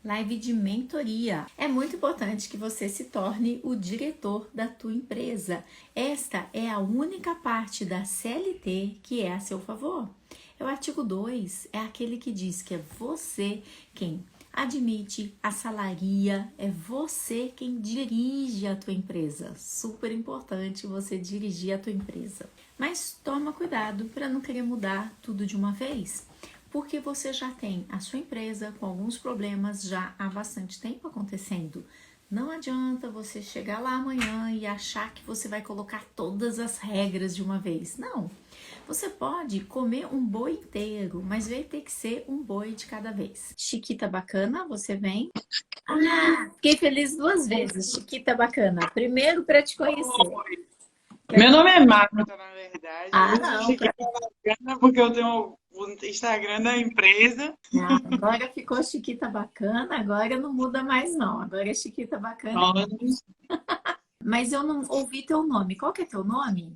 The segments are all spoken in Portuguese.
Live de mentoria. É muito importante que você se torne o diretor da tua empresa. Esta é a única parte da CLT que é a seu favor. O artigo 2 é aquele que diz que é você quem admite, assalaria, é você quem dirige a tua empresa. Super importante você dirigir a tua empresa. Mas toma cuidado para não querer mudar tudo de uma vez, porque você já tem a sua empresa com alguns problemas já há bastante tempo acontecendo. Não adianta você chegar lá amanhã e achar que você vai colocar todas as regras de uma vez. Não. Você pode comer um boi inteiro, mas vai ter que ser um boi de cada vez. Chiquita bacana, você vem. Ah, fiquei feliz duas vezes. Chiquita bacana. Primeiro para te conhecer. Meu nome é Marta, na verdade. Ah, Eu uso não. Chiquita Bacana porque eu tenho o Instagram da empresa. Ah, agora ficou Chiquita bacana, agora não muda mais não. Agora é Chiquita bacana. Mas eu não ouvi teu nome. Qual que é teu nome?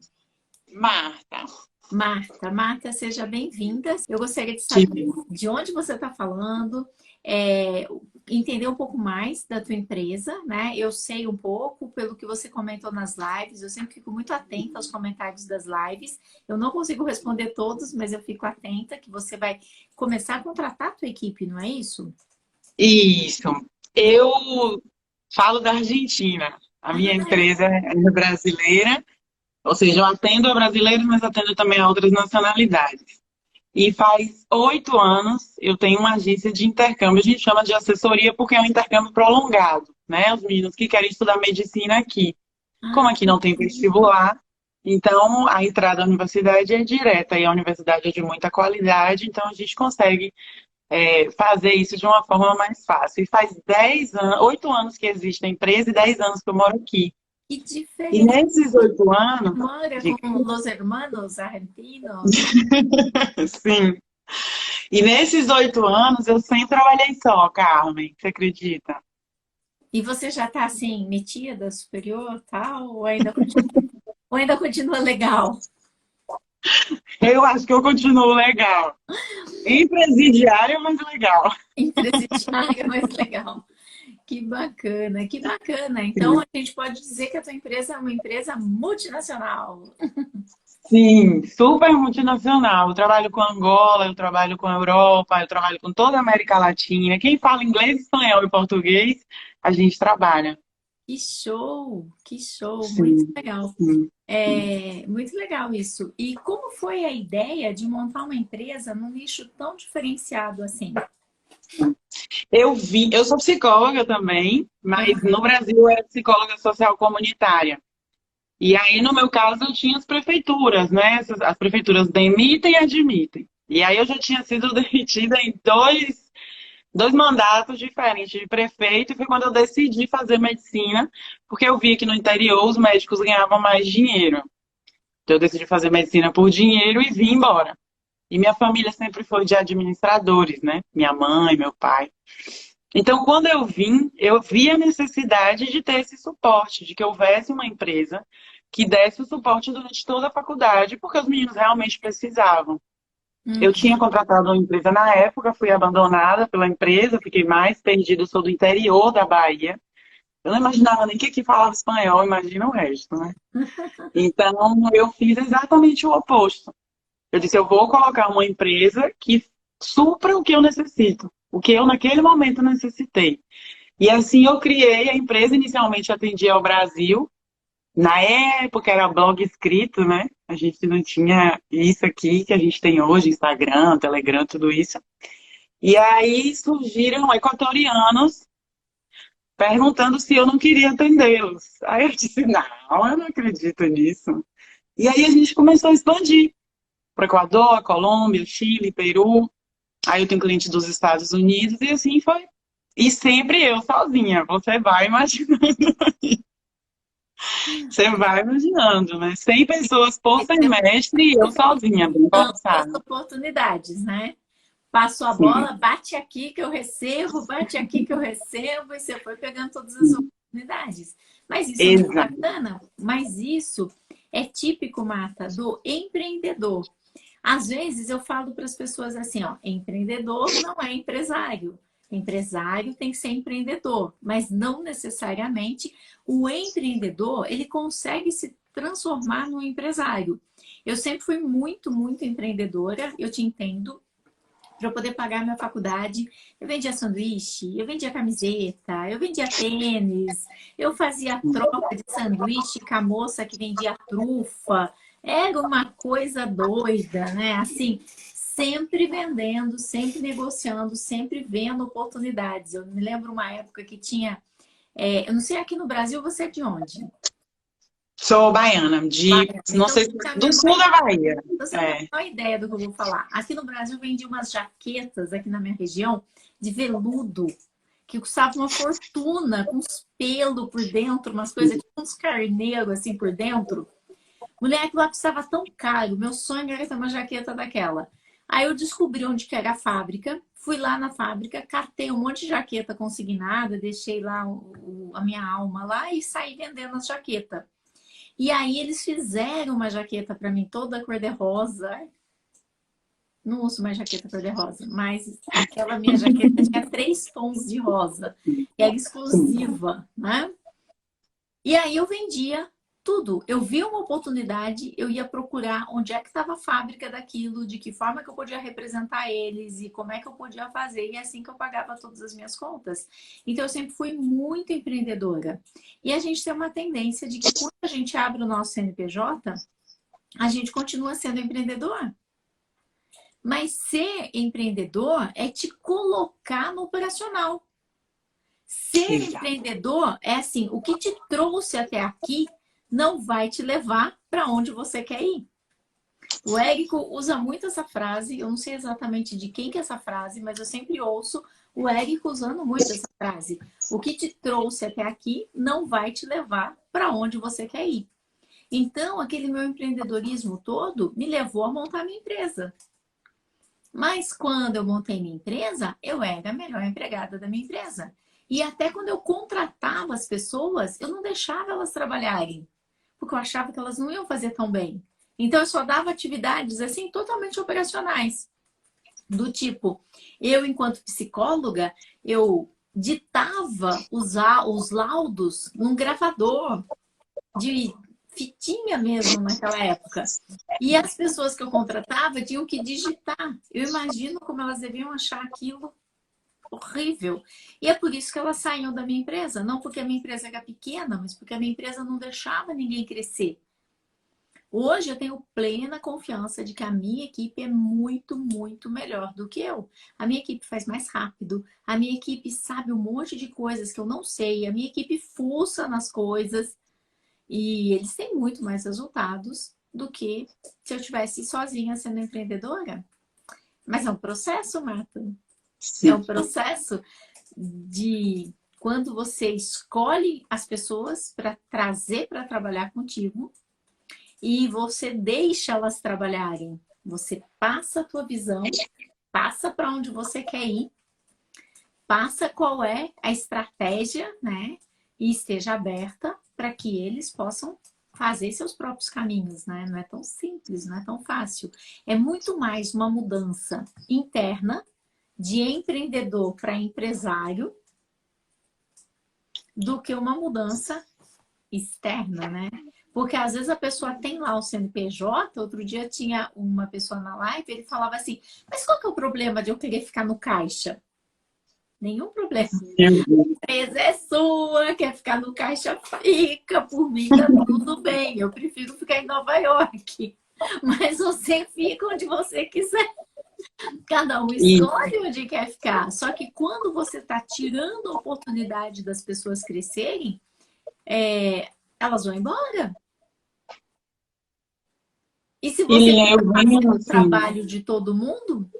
Marta. Marta. Marta, seja bem-vinda. Eu gostaria de saber Sim. de onde você está falando, entender um pouco mais da tua empresa, né? Eu sei um pouco pelo que você comentou nas lives, eu sempre fico muito atenta aos comentários das lives. Eu não consigo responder todos, mas eu fico atenta que você vai começar a contratar a tua equipe, não é isso? Isso. Eu falo da Argentina. A minha Ah, empresa é brasileira, ou seja, eu atendo a brasileiros, mas atendo também a outras nacionalidades. E faz 8 anos eu tenho uma agência de intercâmbio. A gente chama de assessoria porque é um intercâmbio prolongado, né? Os meninos que querem estudar medicina aqui. Como aqui não tem vestibular, então a entrada à universidade é direta e a universidade é de muita qualidade, então a gente consegue fazer isso de uma forma mais fácil. E faz 10 anos, 8 anos que existe a empresa e 10 anos que eu moro aqui. que E diferente. nesses 8 anos, Mora de... com los hermanos argentinos. sim, e nesses 8 anos eu sempre trabalhei só, Carmen, você acredita? E você já tá assim, metida, superior, tal? Ou ainda continua legal? Eu acho que eu continuo legal. Empresidiária, mas legal. Empresária, mas legal. Que bacana, que bacana. Então, a gente pode dizer que a tua empresa é uma empresa multinacional. Sim, super multinacional. Eu trabalho com Angola, eu trabalho com a Europa, eu trabalho com toda a América Latina. Quem fala inglês, espanhol e português, a gente trabalha. Que show, muito Sim, legal. sim, sim. É muito legal isso. E como foi a ideia de montar uma empresa num nicho tão diferenciado assim? Eu sou psicóloga também, mas no Brasil eu era psicóloga social comunitária. E aí, no meu caso, eu tinha as prefeituras, né? As prefeituras demitem e admitem. E aí eu já tinha sido demitida em dois mandatos diferentes de prefeito, e foi quando eu decidi fazer medicina, porque eu via que no interior os médicos ganhavam mais dinheiro. Então eu decidi fazer medicina por dinheiro e vim embora. E minha família sempre foi de administradores, né? Minha mãe, meu pai. Então, quando eu vim, eu vi a necessidade de ter esse suporte, de que houvesse uma empresa que desse o suporte durante toda a faculdade, porque os meninos realmente precisavam. Eu Hum. tinha contratado uma empresa na época, fui abandonada pela empresa, fiquei mais perdida, eu sou do interior da Bahia. Eu não imaginava nem que aqui falava espanhol, imagina o resto, né? Então, eu fiz exatamente o oposto. Eu disse, eu vou colocar uma empresa que supra o que eu necessito, o que eu naquele momento necessitei. E assim eu criei a empresa, inicialmente atendia ao Brasil. Na época era blog escrito, né? A gente não tinha isso aqui que a gente tem hoje, Instagram, Telegram, tudo isso. E aí surgiram equatorianos perguntando se eu não queria atendê-los. Aí eu disse, não, eu não acredito nisso. E aí a gente começou a expandir para o Equador, Colômbia, Chile, Peru. Aí eu tenho cliente dos Estados Unidos e assim foi. E sempre eu sozinha, você vai imaginando, né? 100 pessoas por semestre e eu sozinha, bem As balançada. oportunidades, né? Passo a Sim, bola, bate aqui que eu recebo, bate aqui que eu recebo, e você foi pegando todas as sim. oportunidades. Mas isso é muito Exato. bacana, mas isso é típico, Marta, do empreendedor. Às vezes eu falo para as pessoas assim, ó, empreendedor não é empresário. Empresário tem que ser empreendedor, mas não necessariamente o empreendedor, ele consegue se transformar no empresário. Eu sempre fui muito, muito empreendedora, eu te entendo. Para eu poder pagar minha faculdade, eu vendia sanduíche, eu vendia camiseta, eu vendia tênis, eu fazia troca de sanduíche com a moça que vendia trufa. Era uma coisa doida, né? Assim, sempre vendendo, sempre negociando, sempre vendo oportunidades. Eu me lembro uma época que tinha, eu não sei aqui no Brasil, você é de onde? Sou baiana, Bahia. não Então, sei, você tem a do menor sul da Bahia. Você não tem É. a menor ideia do que eu vou falar. Aqui no Brasil vendi umas jaquetas aqui na minha região de veludo que custava uma fortuna, com uns pelos por dentro, umas coisas, tipo uns carneiros assim por dentro. Mulher, aquilo lá custava tão caro. Meu sonho era ter uma jaqueta daquela. Aí eu descobri onde que era a fábrica, fui lá na fábrica, catei um monte de jaqueta consignada, deixei lá a minha alma lá e saí vendendo as jaquetas. E aí eles fizeram uma jaqueta para mim toda cor-de-rosa. Não uso mais jaqueta cor-de-rosa, mas aquela minha jaqueta tinha 3 tons de rosa. E era exclusiva, né? E aí eu vendia tudo. Eu vi uma oportunidade, eu ia procurar onde é que estava a fábrica daquilo, de que forma que eu podia representar eles e como é que eu podia fazer. E é assim que eu pagava todas as minhas contas. Então eu sempre fui muito empreendedora. E a gente tem uma tendência de que quando a gente abre o nosso CNPJ, a gente continua sendo empreendedor. Mas ser empreendedor é te colocar no operacional. Ser Exato. empreendedor é assim, o que te trouxe até aqui não vai te levar para onde você quer ir. O Érico usa muito essa frase, eu não sei exatamente de quem que é essa frase, mas eu sempre ouço o Érico usando muito essa frase. O que te trouxe até aqui não vai te levar para onde você quer ir. Então, aquele meu empreendedorismo todo me levou a montar minha empresa. Mas quando eu montei minha empresa, eu era a melhor empregada da minha empresa. E até quando eu contratava as pessoas, eu não deixava elas trabalharem, porque eu achava que elas não iam fazer tão bem. Então eu só dava atividades assim totalmente operacionais, do tipo, eu enquanto psicóloga, eu ditava os laudos num gravador de fitinha mesmo naquela época. E as pessoas que eu contratava tinham que digitar. Eu imagino como elas deviam achar aquilo horrível. E é por isso que elas saíam da minha empresa. Não porque a minha empresa era pequena, mas porque a minha empresa não deixava ninguém crescer. Hoje eu tenho plena confiança de que a minha equipe é muito, muito melhor do que eu. A minha equipe faz mais rápido, a minha equipe sabe um monte de coisas que eu não sei, a minha equipe fuça nas coisas. E eles têm muito mais resultados do que se eu estivesse sozinha sendo empreendedora. Mas é um processo, Marta. É Sim. um processo de quando você escolhe as pessoas para trazer para trabalhar contigo e você deixa elas trabalharem. Você passa a tua visão, passa para onde você quer ir, passa qual é a estratégia, né? E esteja aberta para que eles possam fazer seus próprios caminhos, né? Não é tão simples, não é tão fácil. É muito mais uma mudança interna de empreendedor para empresário do que uma mudança externa, né? Porque às vezes a pessoa tem lá o CNPJ, outro dia tinha uma pessoa na live, ele falava assim, mas qual que é o problema de eu querer ficar no caixa? Nenhum problema. A empresa é sua, quer ficar no caixa, fica. Por mim, tá tudo bem. Eu prefiro ficar em Nova York. Mas você fica onde você quiser. Cada um E, escolhe onde quer ficar. Só que quando você está tirando a oportunidade das pessoas crescerem, elas vão embora. E se você e eu fica venho fazendo o assim, trabalho de todo mundo,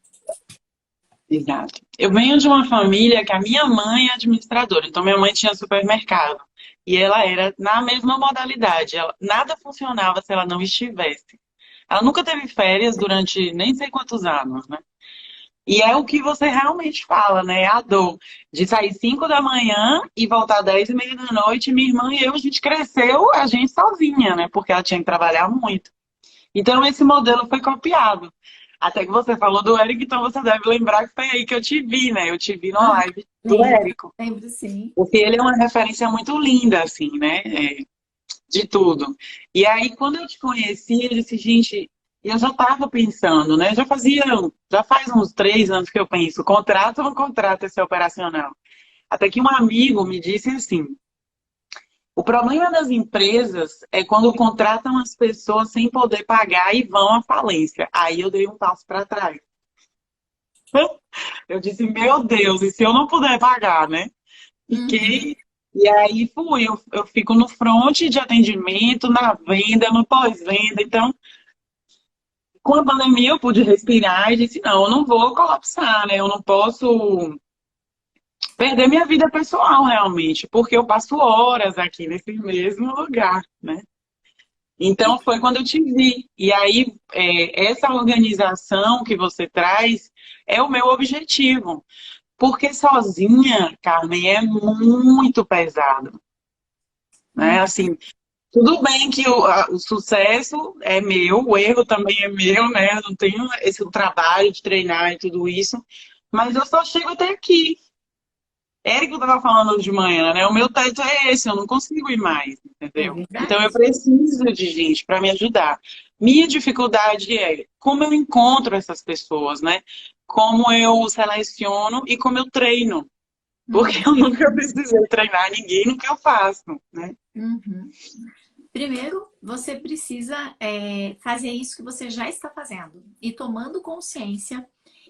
exato. Eu venho de uma família que a minha mãe é administradora, então minha mãe tinha supermercado. E ela era na mesma modalidade, nada funcionava se ela não estivesse. Ela nunca teve férias durante nem sei quantos anos, né? E é o que você realmente fala, né? A dor de sair 5 da manhã e voltar 10h30 da noite. Minha irmã e eu, a gente cresceu, a gente sozinha, né? Porque ela tinha que trabalhar muito. Então, esse modelo foi copiado. Até que você falou do Érico, então você deve lembrar que foi aí que eu te vi, né? Eu te vi numa Ah, live do lembro, Érico. lembro sim. Porque ele é uma referência muito linda, assim, né? De tudo. E aí, quando eu te conheci, eu disse, gente, eu já estava pensando, né? Já faz uns 3 anos que eu penso, contrato ou não contrato esse operacional? Até que um amigo me disse assim, o problema das empresas é quando contratam as pessoas sem poder pagar e vão à falência. Aí eu dei um passo para trás. Eu disse, meu Deus, e se eu não puder pagar, né? Uhum, Fiquei. E aí fui, eu fico no front de atendimento, na venda, no pós-venda. Então, com a pandemia eu pude respirar e disse, não, eu não vou colapsar, né? Eu não posso perder minha vida pessoal realmente, porque eu passo horas aqui nesse mesmo lugar, né? Então foi quando eu te vi. E aí, essa organização que você traz é o meu objetivo. Porque sozinha, Carmen, é muito pesado, né? uhum, Assim, tudo bem que o sucesso é meu, o erro também é meu, né? Eu não tenho esse trabalho de treinar e tudo isso, mas eu só chego até aqui. Érico estava falando de manhã, né? O meu teto é esse, eu não consigo ir mais, é entendeu? Então eu verdade. preciso de gente para me ajudar. Minha dificuldade é como eu encontro essas pessoas, né? Como eu seleciono e como eu treino. Porque Uhum, eu nunca precisei treinar ninguém no que eu faço, né? uhum. Primeiro, você precisa fazer isso que você já está fazendo e tomando consciência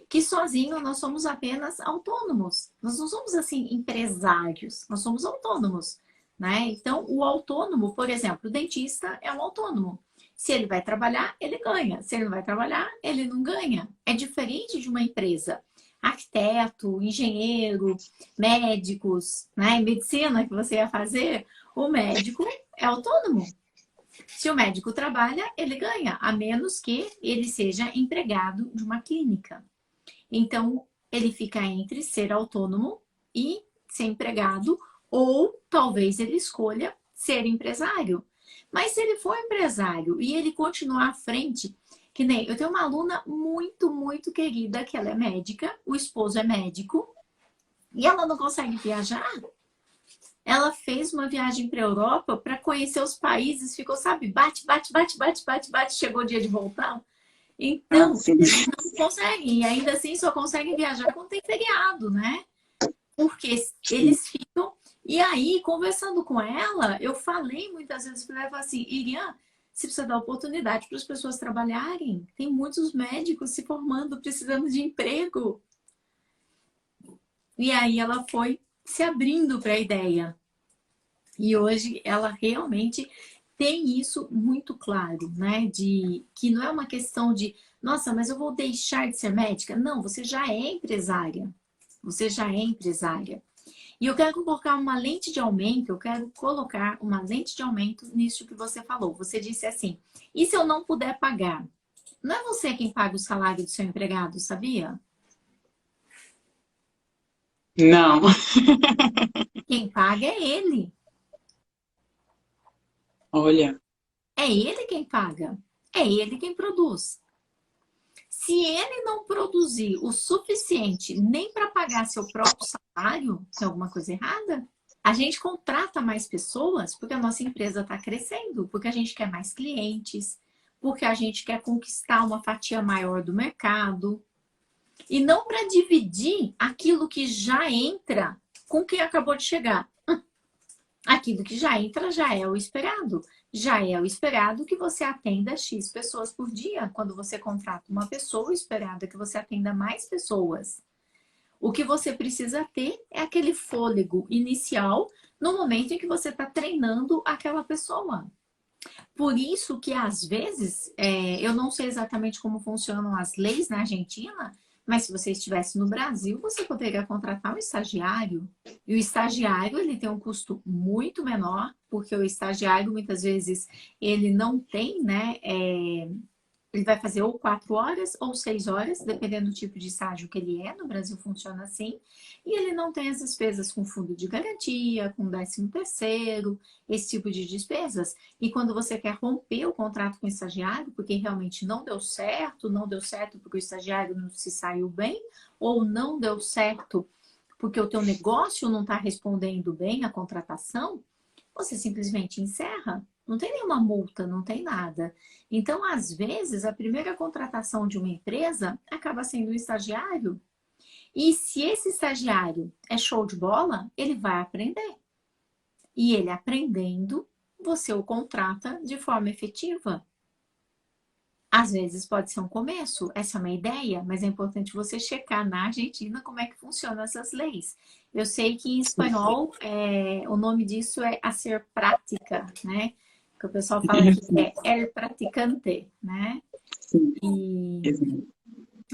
que sozinho nós somos apenas autônomos. Nós não somos assim empresários, nós somos autônomos, né? Então, o autônomo, por exemplo, o dentista é um autônomo. Se ele vai trabalhar, ele ganha. Se ele não vai trabalhar, ele não ganha. É diferente de uma empresa. Arquiteto, engenheiro, médicos, né? Medicina que você ia fazer, o médico é autônomo. Se o médico trabalha, ele ganha, a menos que ele seja empregado de uma clínica. Então, ele fica entre ser autônomo e ser empregado, ou talvez ele escolha ser empresário. Mas se ele for empresário e ele continuar à frente, que nem eu tenho uma aluna muito, muito querida, que ela é médica, o esposo é médico, e ela não consegue viajar. Ela fez uma viagem para a Europa para conhecer os países, ficou, sabe, bate, bate, bate, bate, bate, bate, chegou o dia de voltar. Ah, Então, sim. eles não conseguem, e ainda assim só conseguem viajar quando tem feriado, né? Porque eles ficam. E aí, conversando com ela, eu falei muitas vezes para ela assim: Irian, você precisa dar oportunidade para as pessoas trabalharem. Tem muitos médicos se formando, precisando de emprego. E aí ela foi se abrindo para a ideia. E hoje ela realmente tem isso muito claro, né? De que não é uma questão de, nossa, mas eu vou deixar de ser médica. Não, você já é empresária. Você já é empresária. E eu quero colocar uma lente de aumento, eu quero colocar uma lente de aumento nisso que você falou. Você disse assim: e se eu não puder pagar? Não é você quem paga o salário do seu empregado, sabia? Não. Quem paga é ele. Olha, É ele quem paga. É ele quem produz. Se ele não produzir o suficiente nem para pagar seu próprio salário, tem alguma coisa errada? A gente contrata mais pessoas porque a nossa empresa está crescendo, porque a gente quer mais clientes, porque a gente quer conquistar uma fatia maior do mercado. E não para dividir aquilo que já entra com quem acabou de chegar. Aquilo que já entra já é o esperado. Já é o esperado que você atenda X pessoas por dia. Quando você contrata uma pessoa, o esperado é que você atenda mais pessoas. O que você precisa ter é aquele fôlego inicial no momento em que você está treinando aquela pessoa. Por isso que, às vezes, eu não sei exatamente como funcionam as leis na Argentina, mas se você estivesse no Brasil, você poderia contratar um estagiário. E o estagiário, ele tem um custo muito menor, porque o estagiário, muitas vezes, ele não tem, né, Ele vai fazer ou 4 horas ou 6 horas, dependendo do tipo de estágio que ele é. No Brasil funciona assim. E ele não tem as despesas com fundo de garantia, com 13º, esse tipo de despesas. E quando você quer romper o contrato com o estagiário, porque realmente não deu certo porque o estagiário não se saiu bem, ou não deu certo porque o teu negócio não está respondendo bem à contratação, você simplesmente encerra. Não tem nenhuma multa, não tem nada. Então, às vezes, a primeira contratação de uma empresa acaba sendo um estagiário. E se esse estagiário é show de bola, ele vai aprender. E ele aprendendo, você o contrata de forma efetiva. Às vezes pode ser um começo, essa é uma ideia, mas é importante você checar na Argentina como é que funcionam essas leis. Eu sei que em espanhol o nome disso é hacer prática, né? Que o pessoal fala que é el practicante, né? Sim, E, exato.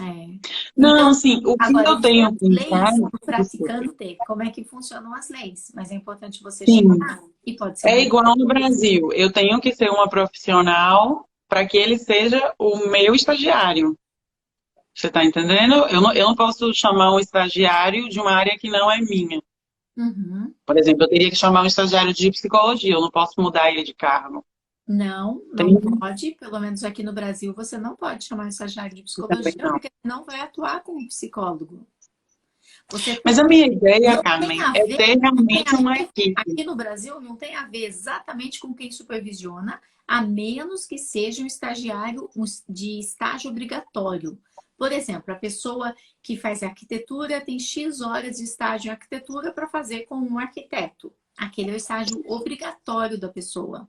é. Não, Então, assim, o que agora, eu tenho as leis pensado, do desculpa. praticante, como é que funcionam as leis? Mas é importante você Sim, checar. E pode ser é uma igual no Brasil. Eu tenho que ser uma profissional para que ele seja o meu estagiário. Você está entendendo? Eu não posso chamar um estagiário de uma área que não é minha. Uhum. Por exemplo, eu teria que chamar um estagiário de psicologia, eu não posso mudar ele de cargo. Não, não Tem pode. Pelo menos aqui no Brasil, você não pode chamar estagiário de também psicologia, não. porque ele não vai atuar como psicólogo. Você Mas a minha ideia, não tem Carmen, a é ver, ter não tem realmente a uma ver, equipe. aqui no Brasil não tem a ver exatamente com quem supervisiona, a menos que seja um estagiário de estágio obrigatório. Por exemplo, a pessoa que faz arquitetura tem X horas de estágio em arquitetura para fazer com um arquiteto. Aquele é o estágio obrigatório da pessoa.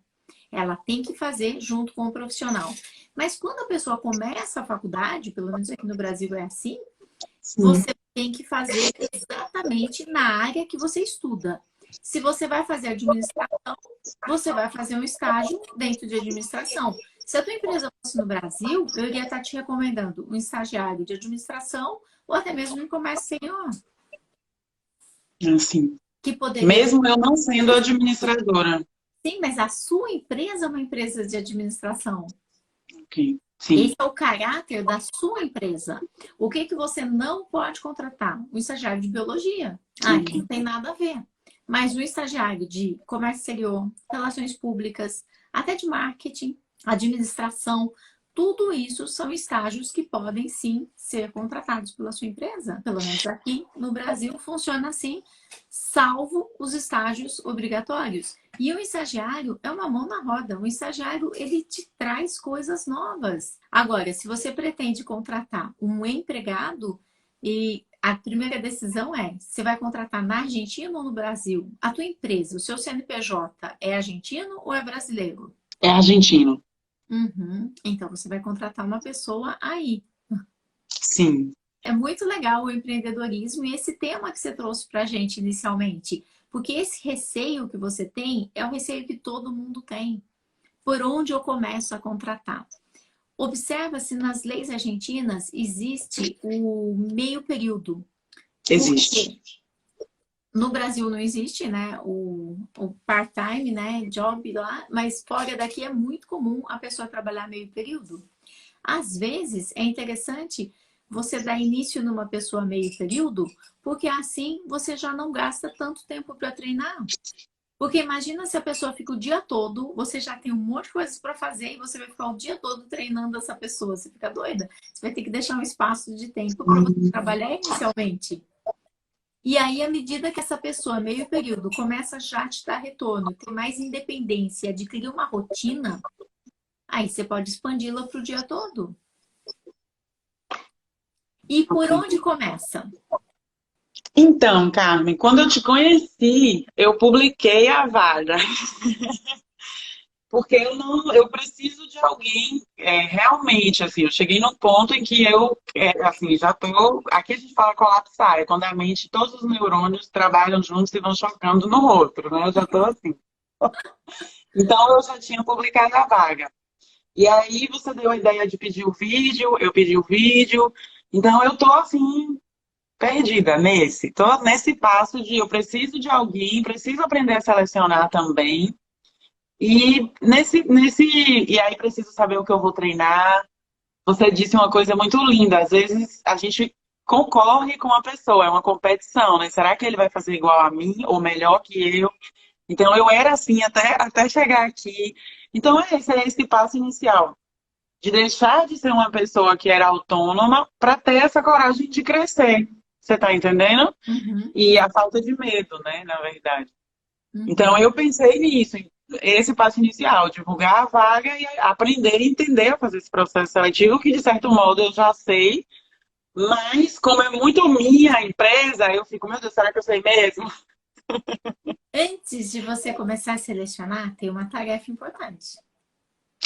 Ela tem que fazer junto com o profissional. Mas quando a pessoa começa a faculdade, pelo menos aqui no Brasil é assim, Sim. você tem que fazer exatamente na área que você estuda. Se você vai fazer administração, você vai fazer um estágio dentro de administração. Se a tua empresa fosse no Brasil, eu iria estar te recomendando um estagiário de administração ou até mesmo um comércio senior, Assim. que poderia. Mesmo eu não sendo administradora. Sim, mas a sua empresa é uma empresa de administração. Ok. Esse Sim. é o caráter da sua empresa. O que que você não pode contratar? Um estagiário de biologia. Aí Ok. não tem nada a ver. Mas um estagiário de comércio exterior, relações públicas, até de marketing, administração, tudo isso são estágios que podem sim ser contratados pela sua empresa. Pelo menos aqui no Brasil funciona assim, salvo os estágios obrigatórios. E o estagiário é uma mão na roda. O estagiário, ele te traz coisas novas. Agora, se você pretende contratar um empregado, e a primeira decisão é, você vai contratar na Argentina ou no Brasil? A tua empresa, o seu CNPJ é argentino ou é brasileiro? É argentino. Uhum. Então, você vai contratar uma pessoa aí. Sim. É muito legal o empreendedorismo e esse tema que você trouxe para a gente inicialmente. Porque esse receio que você tem é o receio que todo mundo tem. Por onde eu começo a contratar? Observa se nas leis argentinas existe o meio período. Por Existe. quê? No Brasil não existe, né? O part-time, né? Job lá, mas fora daqui é muito comum a pessoa trabalhar meio período. Às vezes é interessante você dar início numa pessoa meio período, porque assim você já não gasta tanto tempo para treinar. Porque imagina se a pessoa fica o dia todo, você já tem um monte de coisas para fazer e você vai ficar o dia todo treinando essa pessoa. Você fica doida? Você vai ter que deixar um espaço de tempo para você Hum, trabalhar inicialmente. E aí, à medida que essa pessoa, meio período, começa já a te dar retorno, ter mais independência, adquirir uma rotina, aí você pode expandi-la para o dia todo. E por ok. onde começa? Então, Carmen, quando eu te conheci, eu publiquei a vaga. Porque eu não, eu preciso de alguém realmente, assim, eu cheguei num ponto em que eu, assim, já tô, aqui a gente fala colapsar, é quando a mente, todos os neurônios trabalham juntos e vão chocando no outro, né? Eu já tô assim. Então eu já tinha publicado a vaga. E aí você deu a ideia de pedir o vídeo, eu pedi o vídeo, então eu tô assim, perdida tô nesse passo de eu preciso de alguém, preciso aprender a selecionar também. E e aí preciso saber o que eu vou treinar. você disse uma coisa muito linda. Às vezes a gente concorre com a pessoa, é uma competição, né? Será que ele vai fazer igual a mim ou melhor que eu? Então eu era assim até chegar aqui. Então é esse passo inicial, de deixar de ser uma pessoa que era autônoma para ter essa coragem de crescer. Você está entendendo? Uhum, E a falta de medo, né, na verdade. Então, uhum. eu pensei nisso, esse passo inicial, divulgar a vaga e aprender e entender a fazer esse processo seletivo, que de certo modo eu já sei, mas como é muito minha empresa, eu fico, meu Deus, será que eu sei mesmo? Antes de você começar a selecionar, tem uma tarefa importante.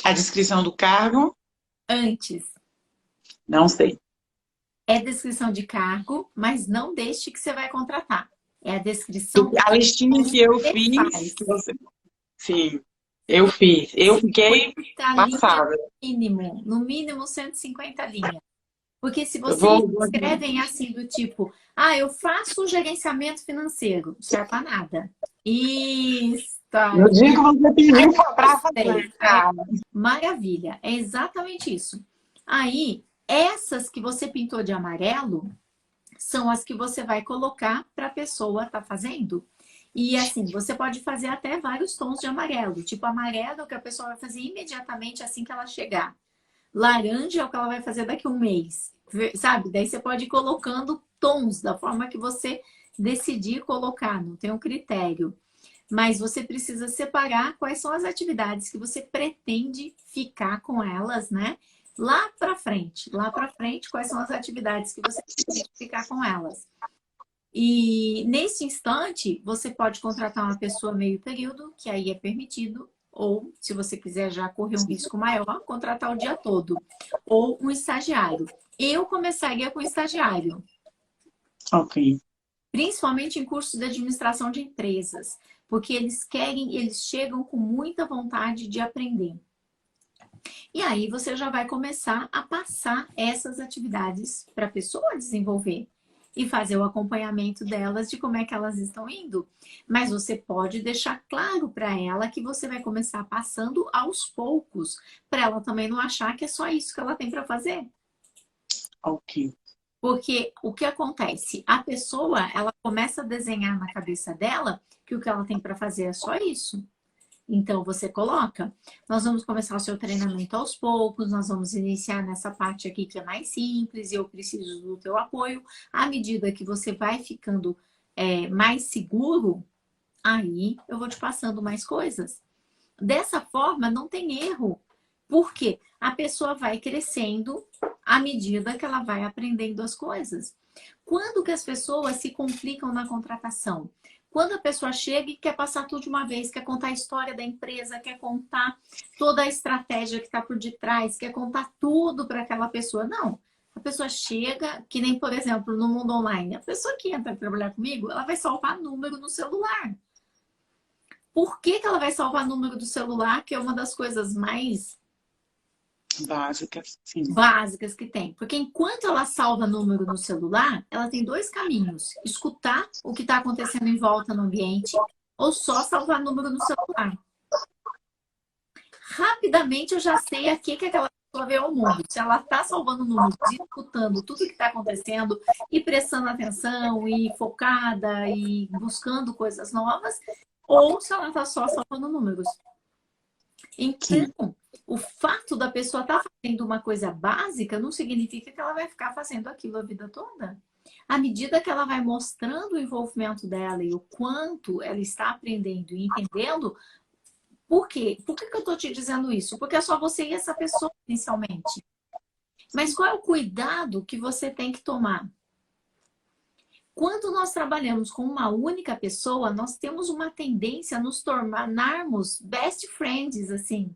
A descrição do cargo, Antes, não sei. é descrição de cargo, mas não deixe que você vai contratar. É a descrição do A que listinha que eu você fiz, faz. sim, eu fiz. Eu fiquei 50 linhas passada. no mínimo 150 linhas. Porque se Eu vocês vou, escrevem assim do tipo, ah, eu faço gerenciamento financeiro, não serve para nada. Isso, no dia que você pediu para gostei. fazer, cara. Maravilha, é exatamente isso. Aí, essas que você pintou de amarelo são as que você vai colocar para a pessoa estar fazendo. E assim, você pode fazer até vários tons de amarelo. Tipo, amarelo é o que a pessoa vai fazer imediatamente assim que ela chegar. Laranja é o que ela vai fazer daqui a um mês. Sabe? Daí você pode ir colocando tons da forma que você decidir colocar, não tem um critério. Mas você precisa separar quais são as atividades que você pretende ficar com elas, né? Lá para frente, quais são as atividades que você pretende ficar com elas. E nesse instante, você pode contratar uma pessoa meio período, que aí é permitido, ou se você quiser já correr um risco maior, contratar o dia todo, ou um estagiário. Eu começaria com estagiário, Ok. principalmente em cursos de administração de empresas, porque eles chegam com muita vontade de aprender. E aí você já vai começar a passar essas atividades para a pessoa desenvolver e fazer o acompanhamento delas de como é que elas estão indo. Mas você pode deixar claro para ela que você vai começar passando aos poucos, para ela também não achar que é só isso que ela tem para fazer. Ok. Porque o que acontece? A pessoa, ela começa a desenhar na cabeça dela que o que ela tem para fazer é só isso. Então, você coloca, nós vamos começar o seu treinamento aos poucos, nós vamos iniciar nessa parte aqui que é mais simples e eu preciso do teu apoio. À medida que você vai ficando mais seguro, aí eu vou te passando mais coisas. Dessa forma, não tem erro. Porque a pessoa vai crescendo à medida que ela vai aprendendo as coisas. Quando que as pessoas se complicam na contratação? Quando a pessoa chega e quer passar tudo de uma vez, quer contar a história da empresa, quer contar toda a estratégia que está por detrás, quer contar tudo para aquela pessoa. Não. A pessoa chega, que nem, por exemplo, no mundo online, a pessoa que entra trabalhar comigo, ela vai salvar número no celular. Por que que ela vai salvar número do celular, que é uma das coisas mais Básicas, sim. básicas que tem? Porque enquanto ela salva número no celular, ela tem dois caminhos: escutar o que está acontecendo em volta no ambiente ou só salvar número no celular. Rapidamente eu já sei aqui que aquela pessoa vê o mundo. Se ela está salvando números, escutando tudo que está acontecendo e prestando atenção e focada e buscando coisas novas, ou se ela está só salvando números. Sim. Então, o fato da pessoa estar fazendo uma coisa básica não significa que ela vai ficar fazendo aquilo a vida toda. À medida que ela vai mostrando o envolvimento dela e o quanto ela está aprendendo e entendendo, por quê? Por que eu estou te dizendo isso? Porque é só você e essa pessoa inicialmente. Mas qual é o cuidado que você tem que tomar? Quando nós trabalhamos com uma única pessoa, nós temos uma tendência a nos tornarmos best friends, assim.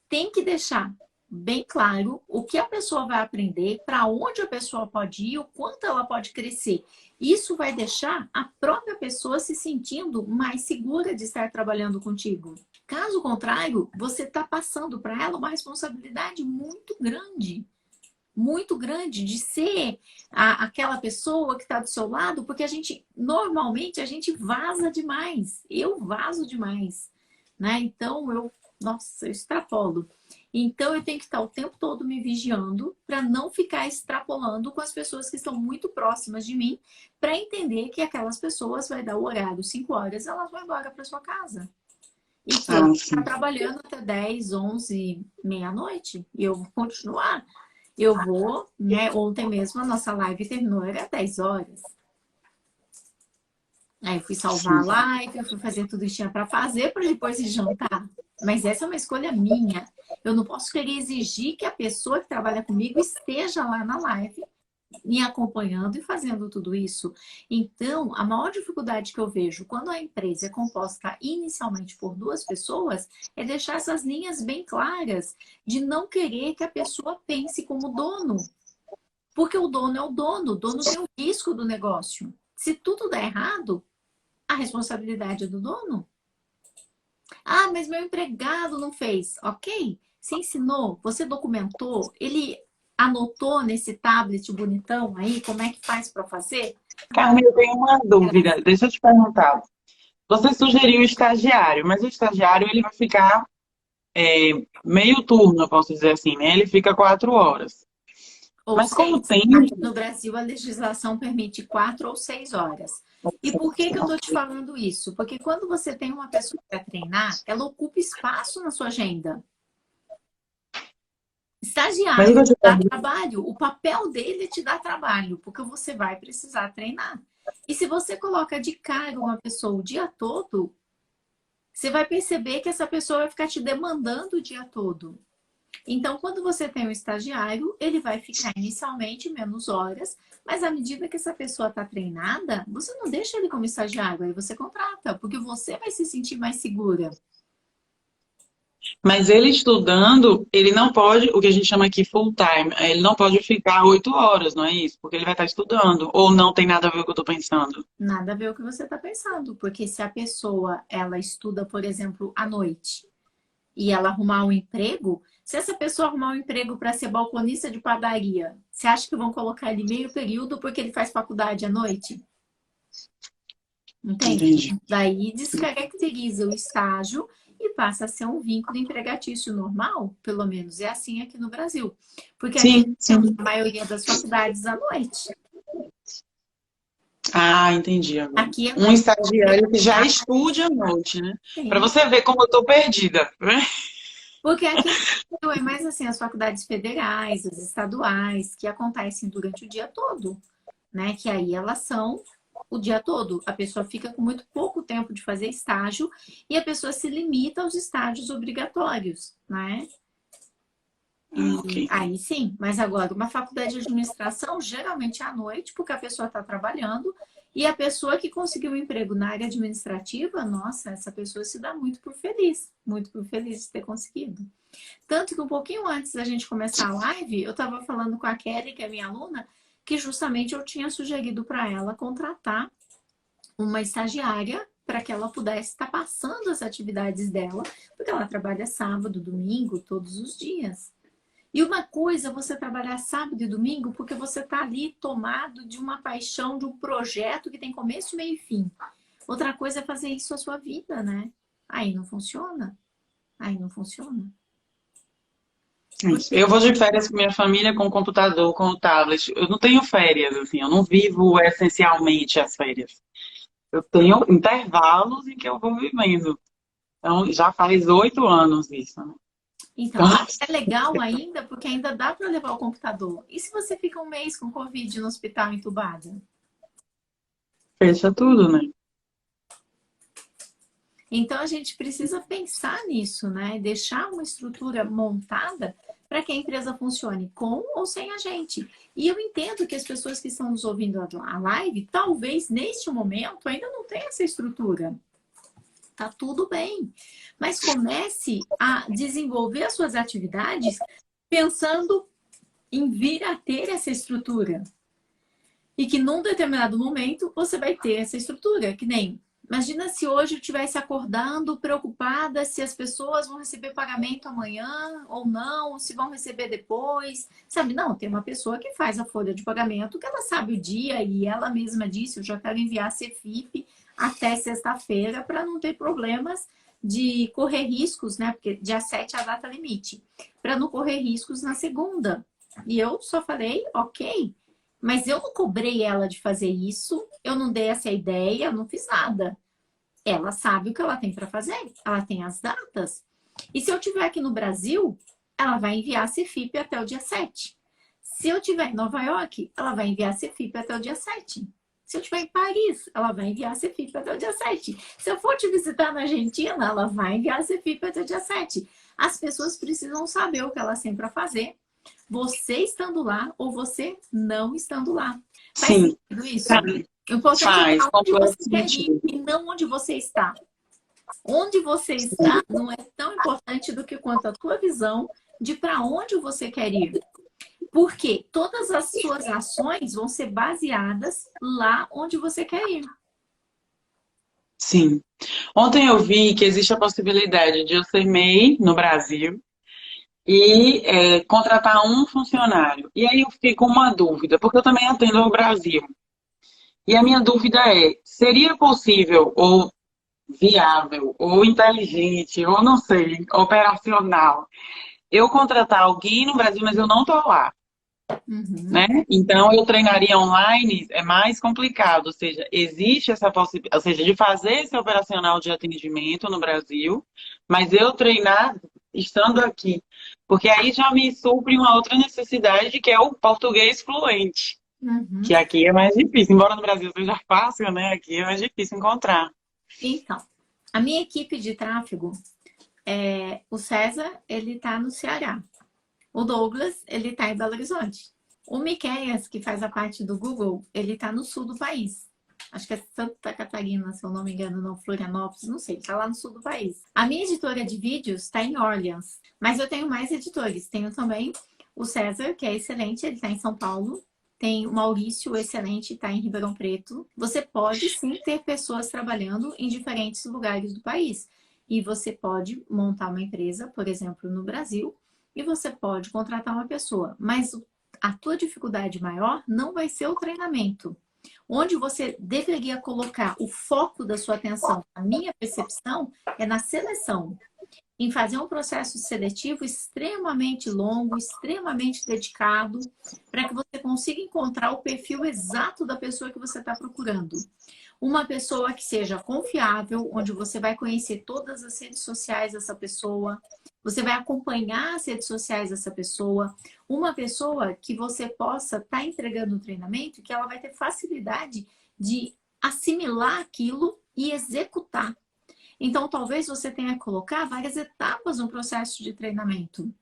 Tem que deixar bem claro o que a pessoa vai aprender, para onde a pessoa pode ir, o quanto ela pode crescer. Isso vai deixar a própria pessoa se sentindo mais segura de estar trabalhando contigo. Caso contrário, você está passando para ela uma responsabilidade muito grande de ser aquela pessoa que está do seu lado, porque normalmente a gente vaza demais. Eu vazo demais, né? Então, nossa, eu extrapolo. Então, eu tenho que estar o tempo todo me vigiando para não ficar extrapolando com as pessoas que estão muito próximas de mim, para entender que aquelas pessoas vai dar o horário 5 horas, elas vão embora para sua casa. E que eu Ah, vou estar sim. trabalhando até 10, 11, meia-noite. E eu vou continuar. Eu vou, né? Ontem mesmo a nossa live terminou, era 10 horas. Aí eu fui salvar a Sim. live, eu fui fazer tudo que tinha para fazer para depois ir jantar. Mas essa é uma escolha minha. Eu não posso querer exigir que a pessoa que trabalha comigo esteja lá na live me acompanhando e fazendo tudo isso. Então, a maior dificuldade que eu vejo quando a empresa é composta inicialmente por duas pessoas é deixar essas linhas bem claras de não querer que a pessoa pense como dono. Porque o dono é o dono tem o risco do negócio. Se tudo der errado, a responsabilidade é do dono. Ah, mas meu empregado não fez. Ok, você ensinou, você documentou, ele anotou nesse tablet bonitão aí como é que faz para fazer? Carmen, eu tenho uma dúvida. Deixa eu te perguntar. Você sugeriu o estagiário, mas o estagiário ele vai ficar meio turno, eu posso dizer assim, né? Ele fica 4 horas. Ou Mas como 6. tem. Aqui no Brasil, a legislação permite 4 ou 6 horas. E por que que eu estou te falando isso? Porque quando você tem uma pessoa para treinar, ela ocupa espaço na sua agenda. Mas eu Estagiário vou te dá perguntar. trabalho, o papel dele é te dar trabalho, porque você vai precisar treinar. E se você coloca de cara uma pessoa o dia todo, você vai perceber que essa pessoa vai ficar te demandando o dia todo. Então, quando você tem um estagiário, ele vai ficar inicialmente menos horas, mas à medida que essa pessoa está treinada, você não deixa ele como estagiário, aí você contrata, porque você vai se sentir mais segura. Mas ele estudando, ele não pode, o que a gente chama aqui full time, ele não pode ficar 8 horas, não é isso? Porque ele vai estar estudando. Ou não tem nada a ver com o que eu estou pensando. Nada a ver o que você está pensando, porque se a pessoa ela estuda, por exemplo, à noite e ela arrumar um emprego, se essa pessoa arrumar um emprego para ser balconista de padaria, você acha que vão colocar ele meio período porque ele faz faculdade à noite? Entende? Entendi. Daí descaracteriza o estágio e passa a ser um vínculo empregatício normal, pelo menos é assim aqui no Brasil. Porque aqui Sim, temos sim. a maioria das faculdades à noite. Ah, entendi agora. Aqui é Um mais estagiário que já estude à noite, né? Para tem. você ver como eu estou perdida. Porque aqui no Brasil é mais assim, as faculdades federais, as estaduais, que acontecem durante o dia todo, né? Que aí elas são o dia todo. A pessoa fica com muito pouco tempo de fazer estágio e a pessoa se limita aos estágios obrigatórios, né? Ah, ok. E aí sim, mas agora, uma faculdade de administração, geralmente é à noite, porque a pessoa está trabalhando, e a pessoa que conseguiu um emprego na área administrativa, nossa, essa pessoa se dá muito por feliz de ter conseguido. Tanto que um pouquinho antes da gente começar a live, eu estava falando com a Kelly, que é minha aluna, que justamente eu tinha sugerido para ela contratar uma estagiária para que ela pudesse estar passando as atividades dela, porque ela trabalha sábado, domingo, todos os dias. E uma coisa é você trabalhar sábado e domingo porque você está ali tomado de uma paixão, de um projeto que tem começo, meio e fim. Outra coisa é fazer isso a sua vida, né? Aí não funciona. Aí não funciona. Isso. Porque Eu vou de férias com minha família, com o computador, com o tablet. Eu não tenho férias, assim, eu não vivo essencialmente as férias. Eu tenho intervalos em que eu vou vivendo. Então, já faz 8 anos isso, né? então, Então, mas é legal ainda porque ainda dá para levar o computador. E se você fica um mês com Covid no hospital entubada? fecha tudo, né? Então a gente precisa pensar nisso, né? Deixar uma estrutura montada para que a empresa funcione com ou sem a gente. E eu entendo que as pessoas que estão nos ouvindo a live, talvez neste momento ainda não tenham essa estrutura. Tá tudo bem. Mas comece a desenvolver as suas atividades pensando em vir a ter essa estrutura. E que num determinado momento você vai ter essa estrutura, que nem imagina se hoje eu estivesse acordando preocupada se as pessoas vão receber pagamento amanhã ou não, se vão receber depois, sabe? Não, tem uma pessoa que faz a folha de pagamento que ela sabe o dia e ela mesma disse, eu já quero enviar a CFIP até sexta-feira para não ter problemas de correr riscos, né? Porque dia 7 é a data limite, para não correr riscos na segunda. E eu só falei, ok, mas eu não cobrei ela de fazer isso, eu não dei essa ideia, eu não fiz nada. Ela sabe o que ela tem para fazer, ela tem as datas. E se eu estiver aqui no Brasil, ela vai enviar a CFIP até o dia 7. Se eu estiver em Nova York, ela vai enviar a CFIP até o dia 7. Se eu estiver em Paris, ela vai enviar a CFIP até o dia 7. Se eu for te visitar na Argentina, ela vai enviar a CFIP até o dia 7. As pessoas precisam saber o que elas têm para fazer, você estando lá ou você não estando lá. Faz Sim, sentido isso? O importante é faz estar onde completo você quer ir sentido. e não onde você está. Onde você está não é tão importante do que quanto a tua visão de para onde você quer ir. Porque todas as suas ações vão ser baseadas lá onde você quer ir. Sim. Ontem eu vi que existe a possibilidade de eu ser MEI no Brasil e contratar um funcionário. E aí eu fiquei com uma dúvida, porque eu também atendo ao Brasil. E a minha dúvida é, seria possível ou viável, ou inteligente, ou não sei, operacional, eu contratar alguém no Brasil, mas eu não estou lá, Uhum. né? Então eu treinaria online, é mais complicado, ou seja, existe essa possibilidade, ou seja, de fazer esse operacional de atendimento no Brasil, mas eu treinar estando aqui, porque aí já me supre uma outra necessidade, que é o português fluente, Uhum. que aqui é mais difícil, embora no Brasil seja fácil, né? Aqui é mais difícil encontrar. Então, a minha equipe de tráfego, o César, ele tá no Ceará. O Douglas, ele tá em Belo Horizonte. O Miqueias, que faz a parte do Google, ele tá no sul do país. Acho que é Santa Catarina, se eu não me engano, não, Florianópolis, não sei, tá lá no sul do país. A minha editora de vídeos está em Orleans, mas eu tenho mais editores. Tenho também o César, que é excelente, ele está em São Paulo. Tem o Maurício, excelente, está em Ribeirão Preto. Você pode sim ter pessoas trabalhando em diferentes lugares do país. E você pode montar uma empresa, por exemplo, no Brasil, e você pode contratar uma pessoa. Mas a tua dificuldade maior não vai ser o treinamento. Onde você deveria colocar o foco da sua atenção, a minha percepção, é na seleção, em fazer um processo seletivo extremamente longo, extremamente dedicado, para que você consiga encontrar o perfil exato da pessoa que você está procurando. Uma pessoa que seja confiável, onde você vai conhecer todas as redes sociais dessa pessoa, você vai acompanhar as redes sociais dessa pessoa, uma pessoa que você possa estar entregando um treinamento e que ela vai ter facilidade de assimilar aquilo e executar. Então, talvez você tenha que colocar várias etapas no processo de treinamento.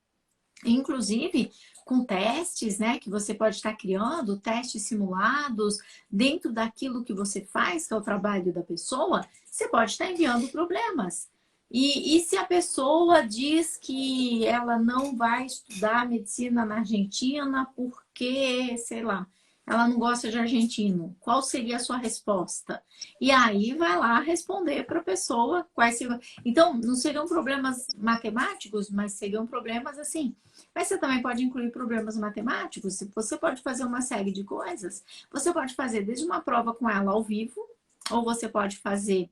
Inclusive, com testes, né, que você pode estar criando, testes simulados, dentro daquilo que você faz, que é o trabalho da pessoa, você pode estar enviando problemas. E se a pessoa diz que ela não vai estudar medicina na Argentina porque, sei lá, ela não gosta de argentino, qual seria a sua resposta? E aí vai lá responder para a pessoa quais seriam. Então, não seriam problemas matemáticos, mas seriam problemas assim. Mas você também pode incluir problemas matemáticos. Você pode fazer uma série de coisas. Você pode fazer desde uma prova com ela ao vivo, ou você pode fazer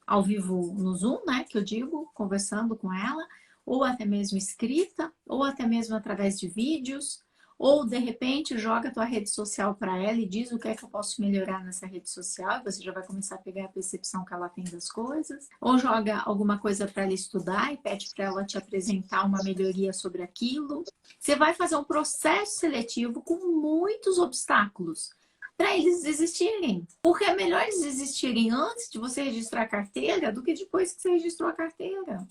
ao vivo no Zoom, né? Que eu digo, conversando com ela, ou até mesmo escrita, ou até mesmo através de vídeos, ou de repente joga a tua rede social para ela e diz o que é que eu posso melhorar nessa rede social, e você já vai começar a pegar a percepção que ela tem das coisas, ou joga alguma coisa para ela estudar e pede para ela te apresentar uma melhoria sobre aquilo. Você vai fazer um processo seletivo com muitos obstáculos para eles desistirem. Porque é melhor eles desistirem antes de você registrar a carteira do que depois que você registrou a carteira.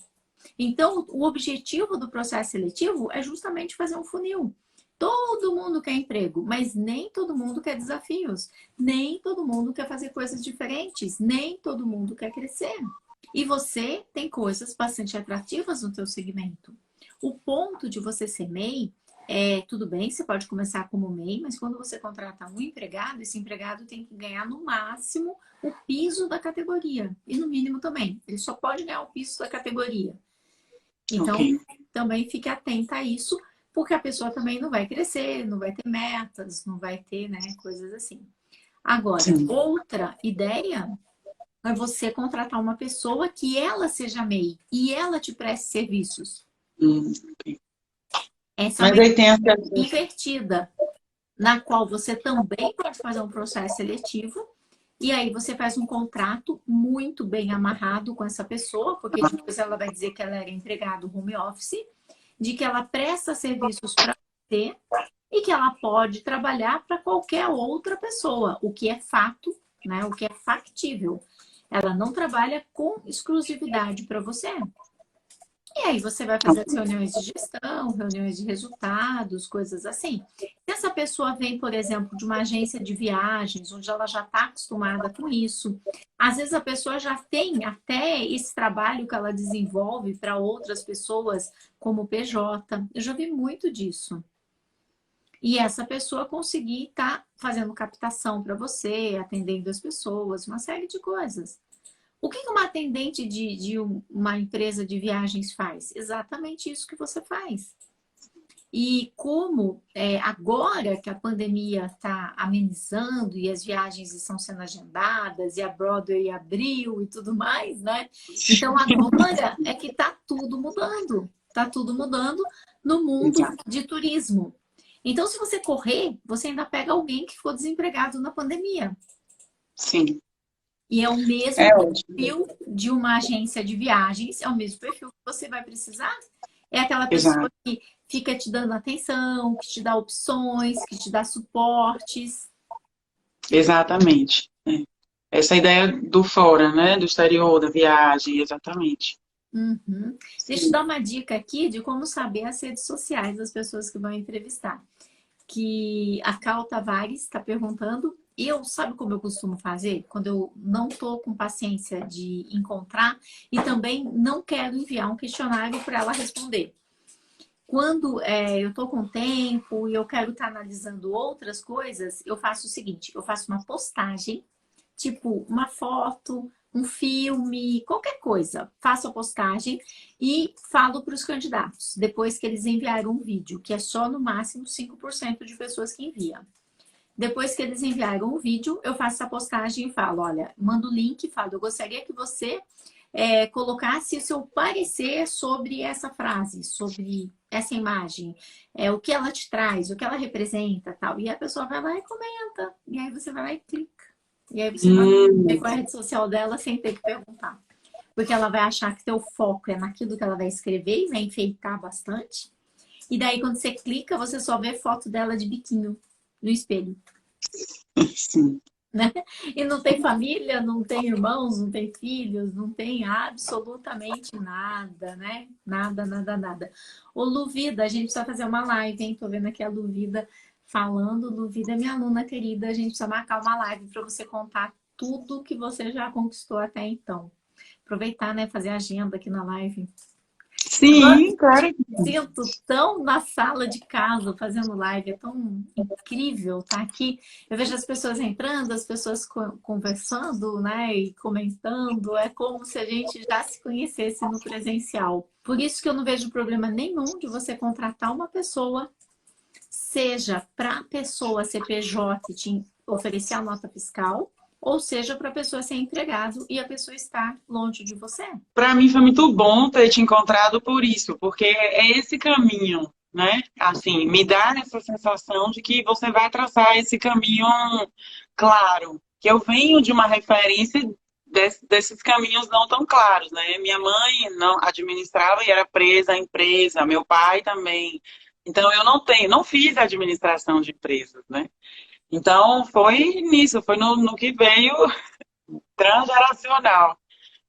Então, o objetivo do processo seletivo é justamente fazer um funil. Todo mundo quer emprego, mas nem todo mundo quer desafios. Nem todo mundo quer fazer coisas diferentes. Nem todo mundo quer crescer. E você tem coisas bastante atrativas no teu segmento. O ponto de você ser MEI tudo bem, você pode começar como MEI, mas quando você contrata um empregado, esse empregado tem que ganhar no máximo o piso da categoria. E no mínimo também. Ele só pode ganhar o piso da categoria. Ok. Então, também fique atenta a isso, porque a pessoa também não vai crescer, não vai ter metas, não vai ter, né, coisas assim. Agora, Sim. outra ideia é você contratar uma pessoa que ela seja MEI e ela te preste serviços. Ok. Essa é Mas uma aí tem invertida, na qual você também pode fazer um processo seletivo e aí você faz um contrato muito bem amarrado com essa pessoa, porque depois ela vai dizer que ela era empregado home office, de que ela presta serviços para você e que ela pode trabalhar para qualquer outra pessoa, o que é fato, né? O que é factível. Ela não trabalha com exclusividade para você. E aí você vai fazer as reuniões de gestão, reuniões de resultados, coisas assim. Se essa pessoa vem, por exemplo, de uma agência de viagens, onde ela já está acostumada com isso, às vezes a pessoa já tem até esse trabalho que ela desenvolve para outras pessoas, como PJ. Eu já vi muito disso. E essa pessoa conseguir estar fazendo captação para você, atendendo as pessoas, uma série de coisas. O que uma atendente de uma empresa de viagens faz? Exatamente isso que você faz. E como agora que a pandemia está amenizando e as viagens estão sendo agendadas e a Broadway abriu e tudo mais, né? Então agora é que está tudo mudando. Está tudo mudando no mundo de turismo. Então, se você correr, você ainda pega alguém que ficou desempregado na pandemia. Sim. E é o mesmo É ótimo. perfil de uma agência de viagens, é o mesmo perfil que você vai precisar. É aquela pessoa Exato. que fica te dando atenção, que te dá opções, que te dá suportes. Exatamente. É. Essa ideia do fora, né? Do exterior, da viagem, exatamente. Uhum. Deixa eu Sim. dar uma dica aqui de como saber as redes sociais das pessoas que vão entrevistar. Que a Cal Tavares está perguntando. Eu, sabe como eu costumo fazer? Quando eu não estou com paciência de encontrar e também não quero enviar um questionário para ela responder. Quando eu estou com tempo e eu quero estar analisando outras coisas, eu faço o seguinte: eu faço uma postagem, tipo uma foto, um filme, qualquer coisa. Faço a postagem e falo para os candidatos, depois que eles enviaram um vídeo, que é só no máximo 5% de pessoas que enviam. Depois que eles enviaram o vídeo, eu faço a postagem e falo, olha, mando o link e falo, eu gostaria que você colocasse o seu parecer sobre essa frase, sobre essa imagem, o que ela te traz, o que ela representa, tal. E a pessoa vai lá e comenta, e aí você vai lá e clica. E aí você vai ver qual é a rede social dela sem ter que perguntar. Porque ela vai achar que teu foco é naquilo que ela vai escrever e vai enfeitar bastante. E daí, quando você clica, você só vê foto dela de biquinho no espelho. Sim. Né? E não tem família, não tem irmãos, não tem filhos, não tem absolutamente nada, né? Nada, nada, nada. Ô, Luvida, a gente precisa fazer uma live, hein? Tô vendo aqui a Luvida falando. Luvida é minha aluna querida, a gente precisa marcar uma live para você contar tudo que você já conquistou até então. Aproveitar, né? Fazer agenda aqui na live. Agora Sim, claro. me sinto tão na sala de casa fazendo live, é tão incrível estar aqui. Eu vejo as pessoas entrando, as pessoas conversando, né, e comentando. É como se a gente já se conhecesse no presencial. Por isso que eu não vejo problema nenhum de você contratar uma pessoa, seja para a pessoa CPJ e te oferecer a nota fiscal, ou seja, para a pessoa ser empregado e a pessoa estar longe de você. Para mim foi muito bom ter te encontrado por isso, porque é esse caminho, né? Assim, me dá essa sensação de que você vai traçar esse caminho claro. Que eu venho de uma referência desses caminhos não tão claros, né? Minha mãe não administrava e era presa à empresa, meu pai também. Então eu não fiz administração de empresas, né? Então foi nisso, foi no que veio transgeracional.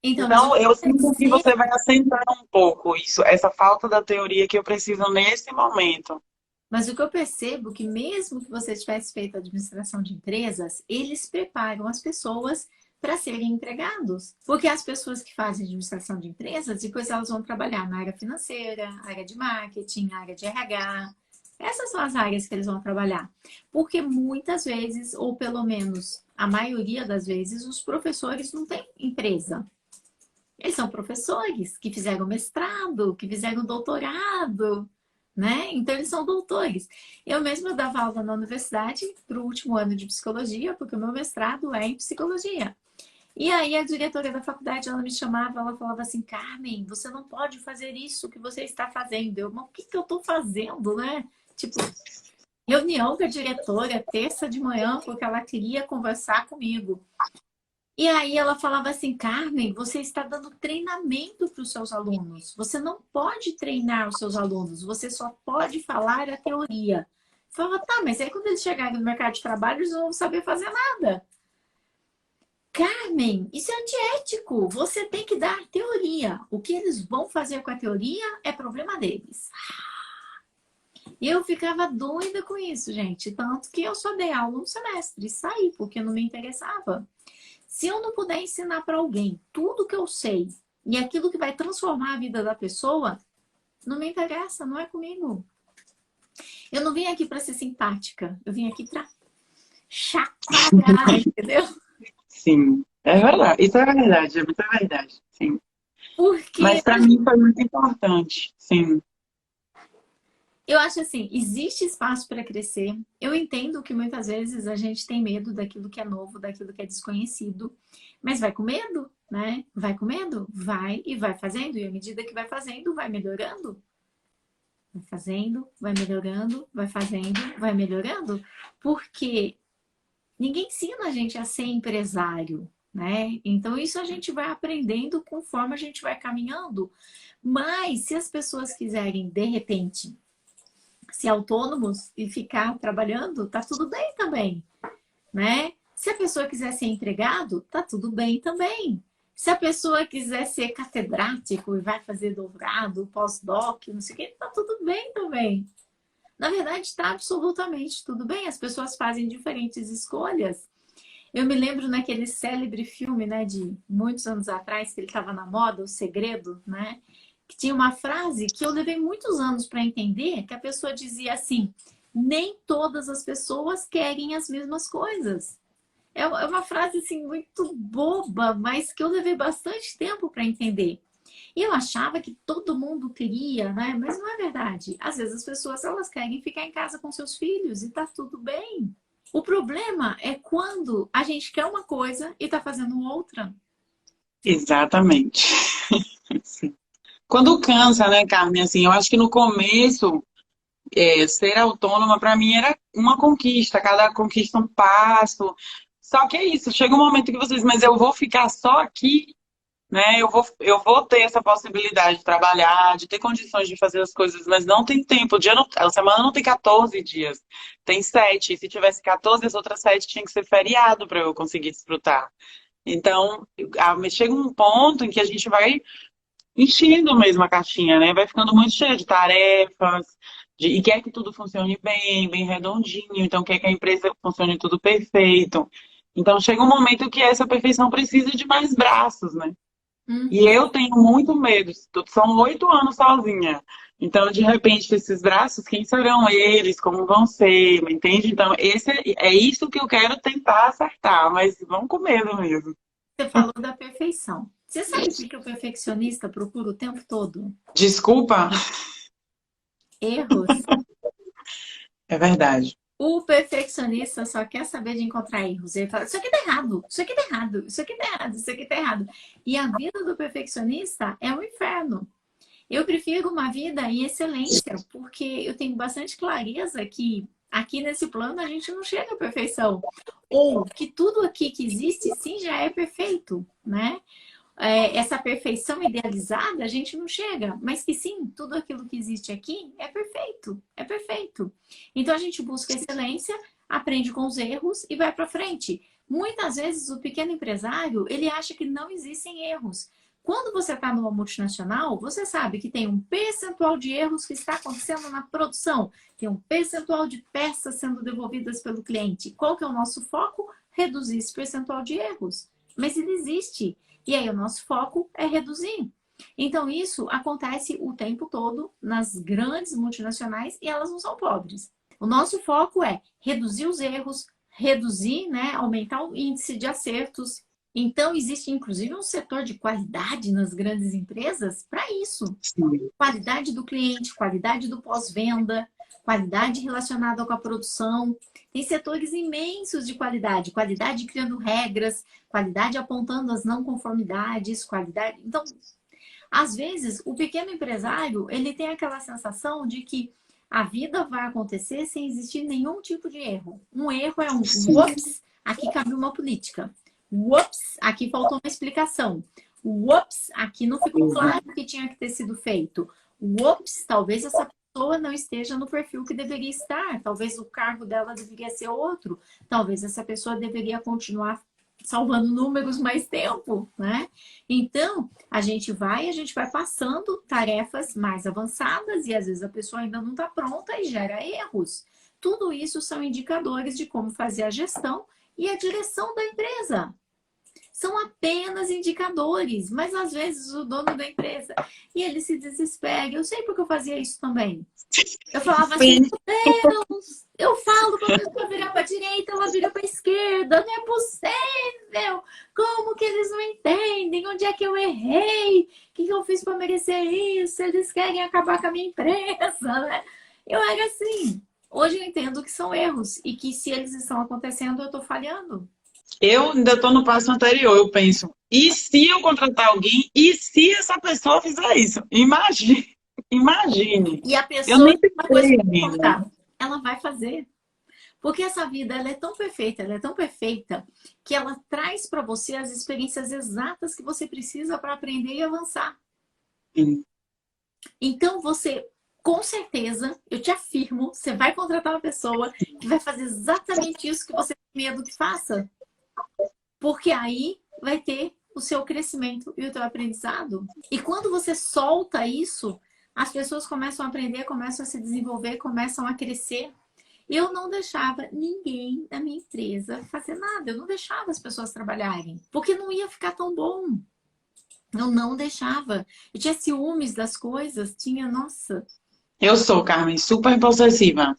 Então, mas o Então, que eu eu sinto que você vai acentuar um pouco isso, essa falta da teoria que eu preciso nesse momento. Mas o que eu percebo é que mesmo que você tivesse feito administração de empresas, eles preparam as pessoas para serem empregados. Porque as pessoas que fazem administração de empresas, depois elas vão trabalhar na área financeira, área de marketing, área de RH. Essas são as áreas que eles vão trabalhar. Porque muitas vezes, ou pelo menos a maioria das vezes, os professores não têm empresa. Eles são professores que fizeram mestrado, que fizeram doutorado, né? Então, eles são doutores. Eu mesma dava aula na universidade para o último ano de psicologia, porque o meu mestrado é em psicologia. E aí a diretora da faculdade, ela me chamava, ela falava assim, Carmen, você não pode fazer isso que você está fazendo. Eu, mas o que que eu estou fazendo, né? Tipo, reunião com a diretora, terça de manhã, porque ela queria conversar comigo. E aí ela falava assim, Carmen, você está dando treinamento para os seus alunos. Você não pode treinar os seus alunos, você só pode falar a teoria. Eu falava, tá, mas aí quando eles chegarem no mercado de trabalho, eles não vão saber fazer nada. Carmen, isso é antiético. Você tem que dar teoria. O que eles vão fazer com a teoria é problema deles. E eu ficava doida com isso, gente. Tanto que eu só dei aula um semestre e saí, porque não me interessava. Se eu não puder ensinar para alguém tudo que eu sei e aquilo que vai transformar a vida da pessoa, não me interessa, não é comigo. Eu não vim aqui para ser simpática, eu vim aqui para chacoalhar, entendeu? Sim, é verdade. Isso é verdade, é muita verdade. Sim. Porque Mas para mim foi muito importante. Sim, eu acho assim, existe espaço para crescer. Eu entendo que muitas vezes a gente tem medo daquilo que é novo, daquilo que é desconhecido, mas vai com medo, né? Vai com medo? Vai e vai fazendo, e à medida que vai fazendo, vai melhorando. Vai fazendo, vai melhorando, vai fazendo, vai melhorando, porque ninguém ensina a gente a ser empresário, né? Então isso a gente vai aprendendo conforme a gente vai caminhando. Mas se as pessoas quiserem, de repente, ser autônomos e ficar trabalhando, tá tudo bem também, né? Se a pessoa quiser ser empregado, tá tudo bem também. Se a pessoa quiser ser catedrático e vai fazer doutorado, pós-doc, não sei o que, tá tudo bem também. Na verdade, está absolutamente tudo bem. As pessoas fazem diferentes escolhas. Eu me lembro naquele célebre filme, né, de muitos anos atrás, que ele estava na moda, O Segredo, né? Que tinha uma frase que eu levei muitos anos para entender, que a pessoa dizia assim: nem todas as pessoas querem as mesmas coisas. É uma frase assim muito boba, mas que eu levei bastante tempo para entender. E eu achava que todo mundo queria, né? Mas não é verdade. Às vezes as pessoas elas querem ficar em casa com seus filhos e tá tudo bem. O problema é quando a gente quer uma coisa e tá fazendo outra. exatamente. Sim. Quando cansa, né, Carmen? Assim, eu acho que no começo, ser autônoma para mim era uma conquista, cada conquista um passo. Só que é isso, chega um momento que você diz, mas eu vou ficar só aqui, né? Eu vou ter essa possibilidade de trabalhar, de ter condições de fazer as coisas, mas não tem tempo. O dia não, a semana não tem 14 dias, tem 7. E se tivesse 14, as outras 7 tinham que ser feriado para eu conseguir desfrutar. Então, chega um ponto em que a gente vai enchendo mesmo a caixinha, né? Vai ficando muito cheia de tarefas, e quer que tudo funcione bem, bem redondinho, então quer que a empresa funcione tudo perfeito. Então chega um momento que essa perfeição precisa de mais braços, né? E Uhum. eu tenho muito medo, são 8 anos sozinha. Então, de repente, esses braços, quem serão eles? Como vão ser? Entende? Então, esse é isso que eu quero tentar acertar, mas vamos com medo mesmo. Você falou da perfeição. Você sabe o que o perfeccionista procura o tempo todo? Desculpa, Erros. é verdade. O perfeccionista só quer saber de encontrar erros. Ele fala, isso aqui tá errado, isso aqui tá errado, isso aqui tá errado, isso aqui tá errado. E a vida do perfeccionista é um inferno. Eu prefiro uma vida em excelência, porque eu tenho bastante clareza que aqui nesse plano a gente não chega à perfeição. Ou que tudo aqui que existe sim já é perfeito, né? Essa perfeição idealizada a gente não chega, mas que sim, tudo aquilo que existe aqui é perfeito, é perfeito. Então a gente busca excelência, aprende com os erros e vai para frente. Muitas vezes o pequeno empresário, ele acha que não existem erros. Quando você está numa multinacional, você sabe que tem um percentual de erros que está acontecendo na produção, tem um percentual de peças sendo devolvidas pelo cliente. Qual que é o nosso foco? Reduzir esse percentual de erros. Mas ele existe. E aí o nosso foco é reduzir. Então isso acontece o tempo todo nas grandes multinacionais e elas não são pobres. O nosso foco é reduzir os erros, reduzir, né, aumentar o índice de acertos. Então existe inclusive um setor de qualidade nas grandes empresas para isso. Sim. Qualidade do cliente, qualidade do pós-venda, qualidade relacionada com a produção. Tem setores imensos de qualidade, qualidade criando regras, qualidade apontando as não conformidades, qualidade. Então, às vezes, o pequeno empresário, ele tem aquela sensação de que a vida vai acontecer sem existir nenhum tipo de erro. Um erro é um ups, aqui cabe uma política. Ups, aqui faltou uma explicação. Ups, aqui não ficou claro o que tinha que ter sido feito. Ups, talvez essa pessoa não esteja no perfil que deveria estar. Talvez o cargo dela deveria ser outro. Talvez essa pessoa deveria continuar salvando números mais tempo, né? Então, a gente vai passando tarefas mais avançadas e às vezes a pessoa ainda não está pronta e gera erros. Tudo isso são indicadores de como fazer a gestão e a direção da empresa. São apenas indicadores, mas às vezes o dono da empresa, e ele se desespera. Eu sei porque eu fazia isso também. Eu falava assim, meu Deus, eu falo para a pessoa virar para a direita, ela vira para a esquerda, não é possível. Como que eles não entendem? Onde é que eu errei? O que eu fiz para merecer isso? Eles querem acabar com a minha empresa, né? Eu era assim. Hoje eu entendo que são erros e que se eles estão acontecendo, eu estou falhando. Eu ainda estou no passo anterior, eu penso, e se eu contratar alguém, e se essa pessoa fizer isso? Imagine, imagine. E a Eu pessoa, nem uma coisa pensei que eu vou ainda. contar, ela vai fazer. Porque essa vida ela é tão perfeita, ela é tão perfeita, que ela traz para você as experiências exatas que você precisa para aprender e avançar. Sim. Então você, com certeza, eu te afirmo, você vai contratar uma pessoa que vai fazer exatamente isso que você tem medo que faça. Porque aí vai ter o seu crescimento e o teu aprendizado. E quando você solta isso, as pessoas começam a aprender, começam a se desenvolver, começam a crescer. Eu não deixava ninguém da minha empresa fazer nada. Eu não deixava as pessoas trabalharem. Porque não ia ficar tão bom. Eu não deixava. Eu tinha ciúmes das coisas. Tinha, nossa. Eu sou, Carmen, super possessiva.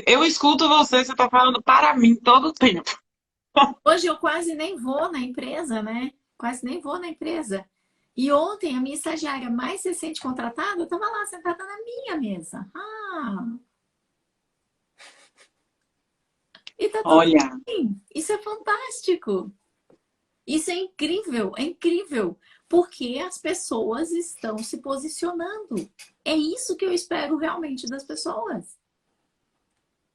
Eu escuto você, você está falando para mim todo o tempo. Hoje eu quase nem vou na empresa, né? Quase nem vou na empresa. E ontem a minha estagiária mais recente contratada estava lá sentada na minha mesa. E tá tudo Olha, bem. Isso é fantástico. Isso é incrível, é incrível. Porque as pessoas estão se posicionando. É isso que eu espero realmente das pessoas.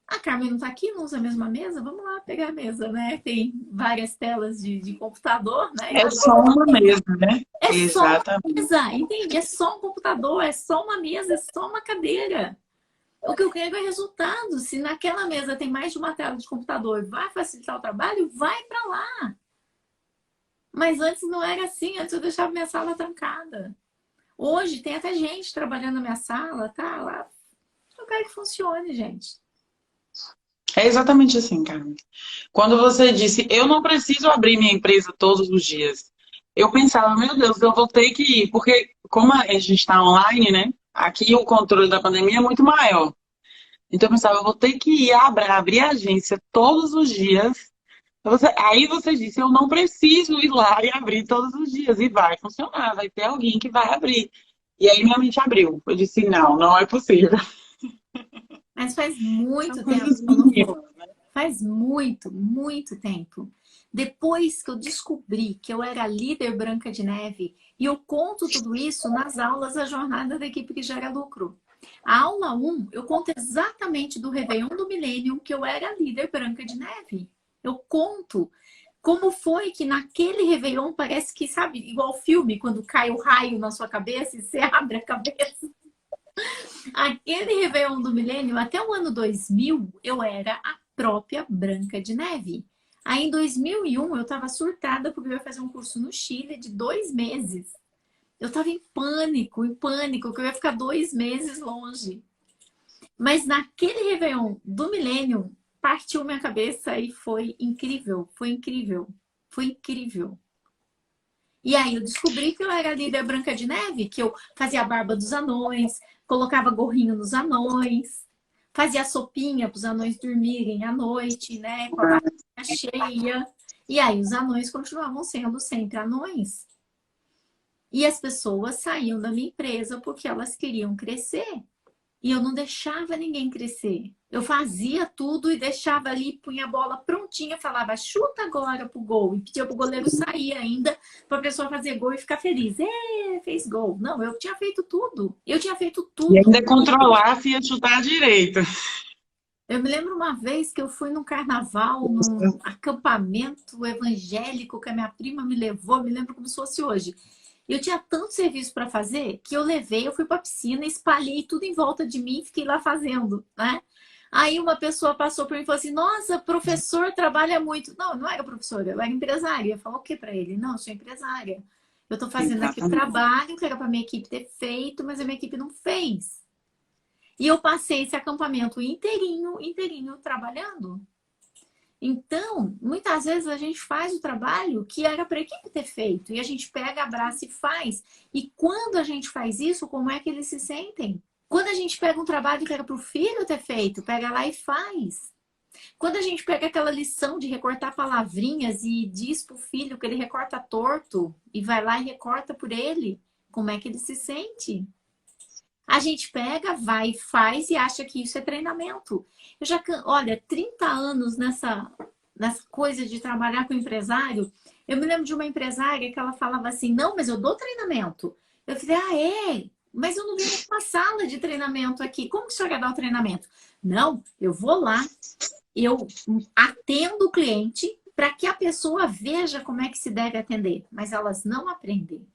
A Carmen não tá aqui, não usa a mesma mesa? Vamos lá pegar a mesa, né? Tem várias telas de computador, né? é só uma mesa, né? É só uma Exatamente. mesa, entende? É só um computador, é só uma mesa, é só uma cadeira. O que eu quero é resultado. Se naquela mesa tem mais de uma tela de computador, vai facilitar o trabalho, vai para lá. Mas antes não era assim, antes eu deixava minha sala trancada. Hoje tem até gente trabalhando na minha sala, tá lá. Eu quero que funcione, gente. É exatamente assim, Carmen. Quando você disse, eu não preciso abrir minha empresa todos os dias, eu pensava, meu Deus, eu vou ter que ir, porque como a gente está online, né? Aqui o controle da pandemia é muito maior. Então eu pensava, eu vou ter que ir abrir a agência todos os dias. Aí você disse, eu não preciso ir lá e abrir todos os dias. E vai funcionar, vai ter alguém que vai abrir. E aí minha mente abriu. Eu disse, não, não é possível. Mas faz São muito tempo coisas que eu não vou. mínimas. Faz muito, muito tempo. Depois que eu descobri que eu era líder Branca de Neve, e eu conto tudo isso nas aulas da jornada da equipe que gera lucro. A aula 1, eu conto exatamente do Réveillon do Millennium que eu era líder Branca de Neve. Eu conto como foi que naquele Réveillon parece que, sabe, igual filme, quando cai o raio na sua cabeça e você abre a cabeça. Aquele Réveillon do Milênio, até o ano 2000, eu era a própria Branca de Neve. Aí em 2001, eu estava surtada porque eu ia fazer um curso no Chile de 2 meses. Eu estava em pânico, que eu ia ficar 2 meses longe. Mas naquele Réveillon do Milênio, partiu minha cabeça e foi incrível, foi incrível, foi incrível. E aí eu descobri que eu era líder Branca de Neve, que eu fazia a barba dos anões, colocava gorrinho nos anões, fazia sopinha para os anões dormirem à noite, né? Com a barriga cheia. E aí os anões continuavam sendo sempre anões. E as pessoas saíam da minha empresa porque elas queriam crescer. E eu não deixava ninguém crescer. Eu fazia tudo e deixava ali, punha a bola prontinha, falava, chuta agora pro gol. E pedia pro goleiro sair ainda, pra pessoa fazer gol e ficar feliz. Fez gol. Não, eu tinha feito tudo. Eu tinha feito E tudo. ainda controlar se ia chutar direito. Eu me lembro uma vez que eu fui num carnaval, num acampamento evangélico que a minha prima me levou, me lembro como se fosse hoje. Eu tinha tanto serviço para fazer que eu fui para a piscina, espalhei tudo em volta de mim e fiquei lá fazendo, né? Aí uma pessoa passou por mim e falou assim: Nossa, professor trabalha muito. Não, não era professora, eu era empresária. Falou o que para ele? Não, eu sou empresária. Eu estou fazendo aqui o Exatamente. trabalho que era para minha equipe ter feito, mas a minha equipe não fez. E eu passei esse acampamento inteirinho, inteirinho trabalhando. Então, muitas vezes a gente faz o trabalho que era para a equipe ter feito. E a gente pega, abraça e faz. E quando a gente faz isso, como é que eles se sentem? Quando a gente pega um trabalho que era para o filho ter feito, pega lá e faz. Quando a gente pega aquela lição de recortar palavrinhas e diz para o filho que ele recorta torto e vai lá e recorta por ele, como é que ele se sente? A gente pega, vai, faz e acha que isso é treinamento. Eu já, olha, 30 anos nessa coisa de trabalhar com empresário. Eu me lembro de uma empresária que ela falava assim: Não, mas eu dou treinamento. Eu falei: Ah, é? Mas eu não vi uma sala de treinamento aqui. Como que o senhor quer dar o treinamento? Não, eu vou lá, eu atendo o cliente para que a pessoa veja como é que se deve atender. Mas elas não aprendem.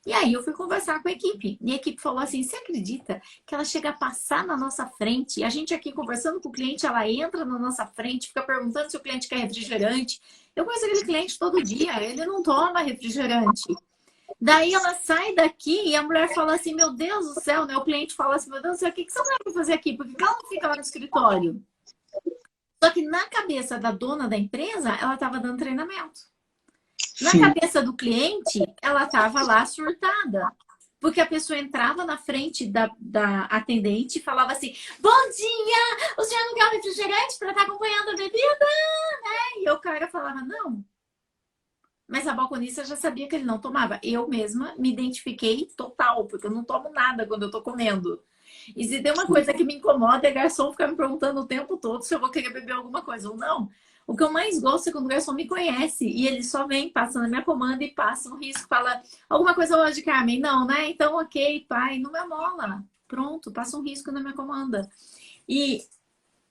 E aí eu fui conversar com a equipe. E a equipe falou assim: Você acredita que ela chega a passar na nossa frente? E a gente aqui conversando com o cliente, ela entra na nossa frente, fica perguntando se o cliente quer refrigerante. Eu conheço aquele cliente todo dia, ele não toma refrigerante. Daí ela sai daqui e a mulher fala assim: Meu Deus do céu, né? O cliente fala assim: Meu Deus do céu, o que essa mulher vai fazer aqui? Por que ela não fica lá no escritório? Só que na cabeça da dona da empresa, ela estava dando treinamento. Na Sim. cabeça do cliente, ela estava lá surtada. Porque a pessoa entrava na frente da atendente e falava assim: Bom dia! O senhor não quer um refrigerante para estar acompanhando a bebida? Né? E o cara falava: Não. Mas a balconista já sabia que ele não tomava. Eu mesma me identifiquei total, porque eu não tomo nada quando eu tô comendo. E se tem uma coisa que me incomoda é garçom ficar me perguntando o tempo todo se eu vou querer beber alguma coisa ou não. O que eu mais gosto é quando o garçom me conhece e ele só vem, passa na minha comanda e passa um risco, fala alguma coisa hoje, Carmen? Não, né? Então, ok, pai, não me amola. Pronto, passa um risco na minha comanda. E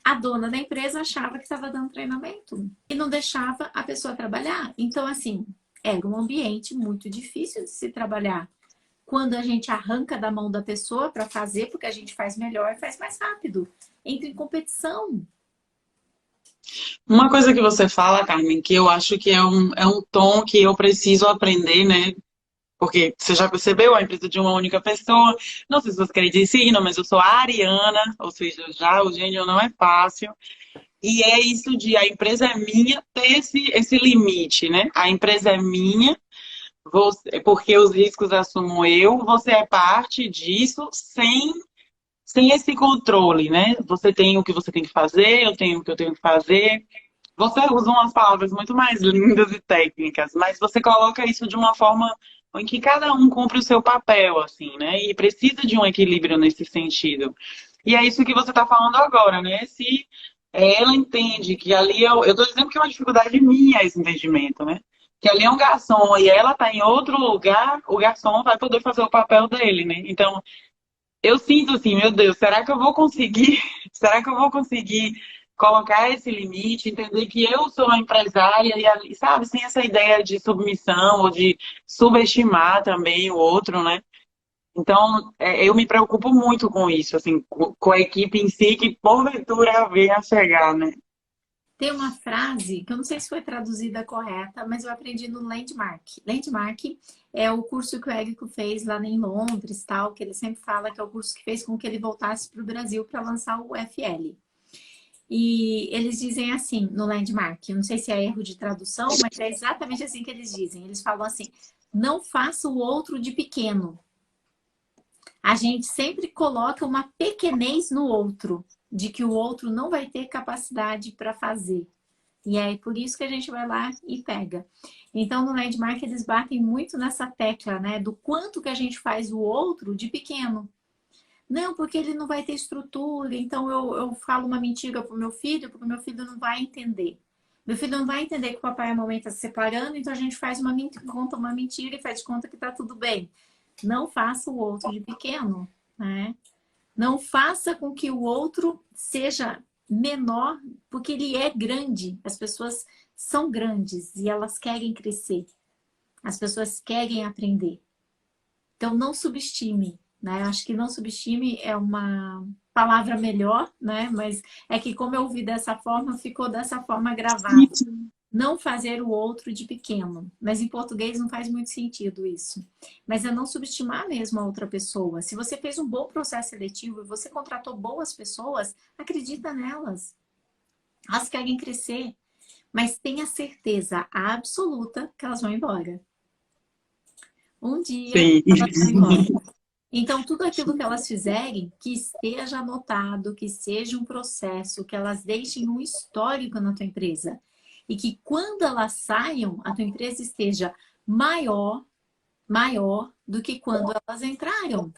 a dona da empresa achava que estava dando treinamento e não deixava a pessoa trabalhar. Então, assim, era um ambiente muito difícil de se trabalhar. Quando a gente arranca da mão da pessoa para fazer, porque a gente faz melhor, faz mais rápido. Entra em competição. Uma coisa que você fala, Carmen, que eu acho que é um tom que eu preciso aprender, né? Porque você já percebeu a empresa de uma única pessoa. Não sei se você quer dizer signo, mas eu sou a Ariana, ou seja, já o gênio não é fácil. E é isso de a empresa é minha, ter esse limite, né? A empresa é minha, porque os riscos assumo eu, você é parte disso sem esse controle, né? Você tem o que você tem que fazer, eu tenho o que eu tenho que fazer. Você usa umas palavras muito mais lindas e técnicas, mas você coloca isso de uma forma em que cada um cumpre o seu papel, assim, né? E precisa de um equilíbrio nesse sentido. E é isso que você está falando agora, né? Se ela entende que ali eu estou dizendo que é uma dificuldade minha esse entendimento, né? Que ali é um garçom e ela está em outro lugar, o garçom vai poder fazer o papel dele, né? Então, eu sinto assim, meu Deus, será que eu vou conseguir? Será que eu vou conseguir colocar esse limite, entender que eu sou uma empresária e, sabe, sem essa ideia de submissão ou de subestimar também o outro, né? Então, eu me preocupo muito com isso, assim, com a equipe em si, que porventura venha a chegar, né? Tem uma frase que eu não sei se foi traduzida correta, mas eu aprendi no Landmark. Landmark é o curso que o Érico fez lá em Londres, tal, que ele sempre fala que é o curso que fez com que ele voltasse para o Brasil para lançar o FL. E eles dizem assim no Landmark, eu não sei se é erro de tradução, mas é exatamente assim que eles dizem. Eles falam assim: não faça o outro de pequeno. A gente sempre coloca uma pequenez no outro, de que o outro não vai ter capacidade para fazer. E é por isso que a gente vai lá e pega. Então, no Landmark, eles batem muito nessa tecla, né? Do quanto que a gente faz o outro de pequeno. Não, porque ele não vai ter estrutura, então eu falo uma mentira pro meu filho, porque o meu filho não vai entender. Meu filho não vai entender que o papai e a mamãe estão se separando, então a gente faz uma mentira, conta uma mentira e faz de conta que tá tudo bem. Não faça o outro de pequeno, né? Não faça com que o outro seja menor, porque ele é grande. As pessoas são grandes e elas querem crescer. As pessoas querem aprender. Então, não subestime, né? Acho que não subestime é uma palavra melhor, né? Mas é que como eu ouvi dessa forma, ficou dessa forma gravado. Não fazer o outro de pequeno. Mas em português não faz muito sentido isso. Mas é não subestimar mesmo a outra pessoa. Se você fez um bom processo seletivo e você contratou boas pessoas, acredita nelas. Elas querem crescer. Mas tenha certeza absoluta que elas vão embora. Um dia Sim. elas vão embora. Então, tudo aquilo que elas fizerem, que esteja anotado, que seja um processo, que elas deixem um histórico na tua empresa. E que quando elas saiam, a tua empresa esteja maior do que quando elas entraram.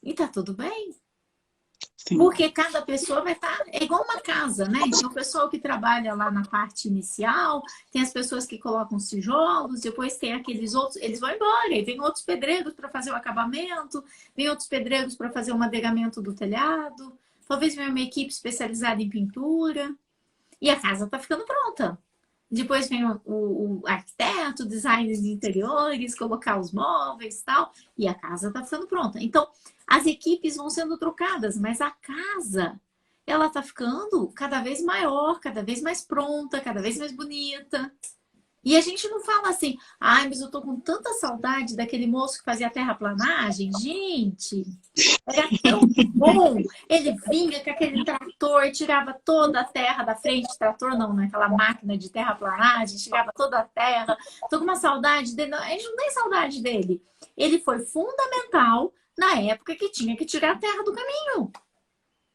E tá tudo bem. Sim. Porque cada pessoa vai estar... É igual uma casa, né? Tem o pessoal que trabalha lá na parte inicial, tem as pessoas que colocam os tijolos, depois tem aqueles outros... Eles vão embora, e vem outros pedreiros para fazer o acabamento, vem outros pedreiros para fazer o madeiramento do telhado, talvez venha uma equipe especializada em pintura, e a casa tá ficando pronta. Depois vem o arquiteto, design de interiores, colocar os móveis e tal, e a casa tá ficando pronta. Então, as equipes vão sendo trocadas, mas a casa, ela tá ficando cada vez maior, cada vez mais pronta, cada vez mais bonita. E a gente não fala assim, ai, mas eu tô com tanta saudade daquele moço que fazia terraplanagem. Gente, era tão bom. Ele vinha com aquele trator, tirava toda a terra da frente. Trator não, né? Aquela máquina de terraplanagem, tirava toda a terra. Tô com uma saudade dele. Não, a gente não tem saudade dele. Ele foi fundamental na época que tinha que tirar a terra do caminho.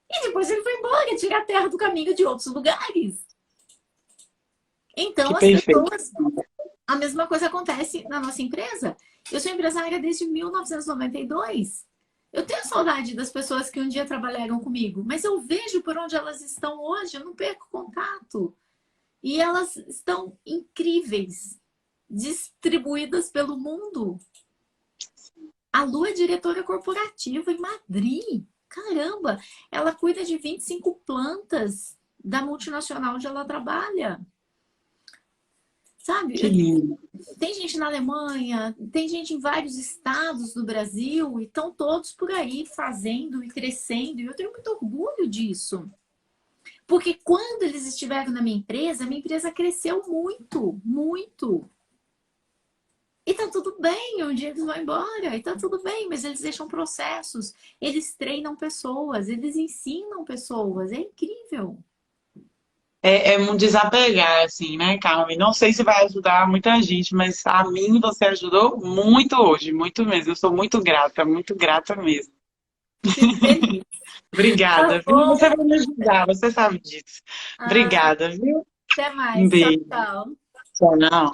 E depois ele foi embora tirar a terra do caminho de outros lugares. Então, Que as perfeito. pessoas... A mesma coisa acontece na nossa empresa. Eu sou empresária desde 1992. Eu tenho saudade das pessoas que um dia trabalharam comigo, mas eu vejo por onde elas estão hoje, eu não perco contato. E elas estão incríveis, distribuídas pelo mundo. A Lu é diretora corporativa em Madrid. Caramba, ela cuida de 25 plantas da multinacional onde ela trabalha. Sabe? Que lindo. Tem gente na Alemanha, tem gente em vários estados do Brasil e estão todos por aí fazendo e crescendo. E eu tenho muito orgulho disso. Porque quando eles estiveram na minha empresa cresceu muito, muito. E tá tudo bem, um dia eles vão embora, e tá tudo bem, mas eles deixam processos, eles treinam pessoas, eles ensinam pessoas, é incrível. É um desapegar, assim, né, Carmen? Não sei se vai ajudar muita gente, mas a mim você ajudou muito hoje, muito mesmo. Eu sou muito grata mesmo. Fico feliz. Tá Obrigada, viu? bom? Você vai me ajudar, você sabe disso. Ah, Obrigada, viu? até Um mais. Tchau, beijo. tchau. Tchau, não.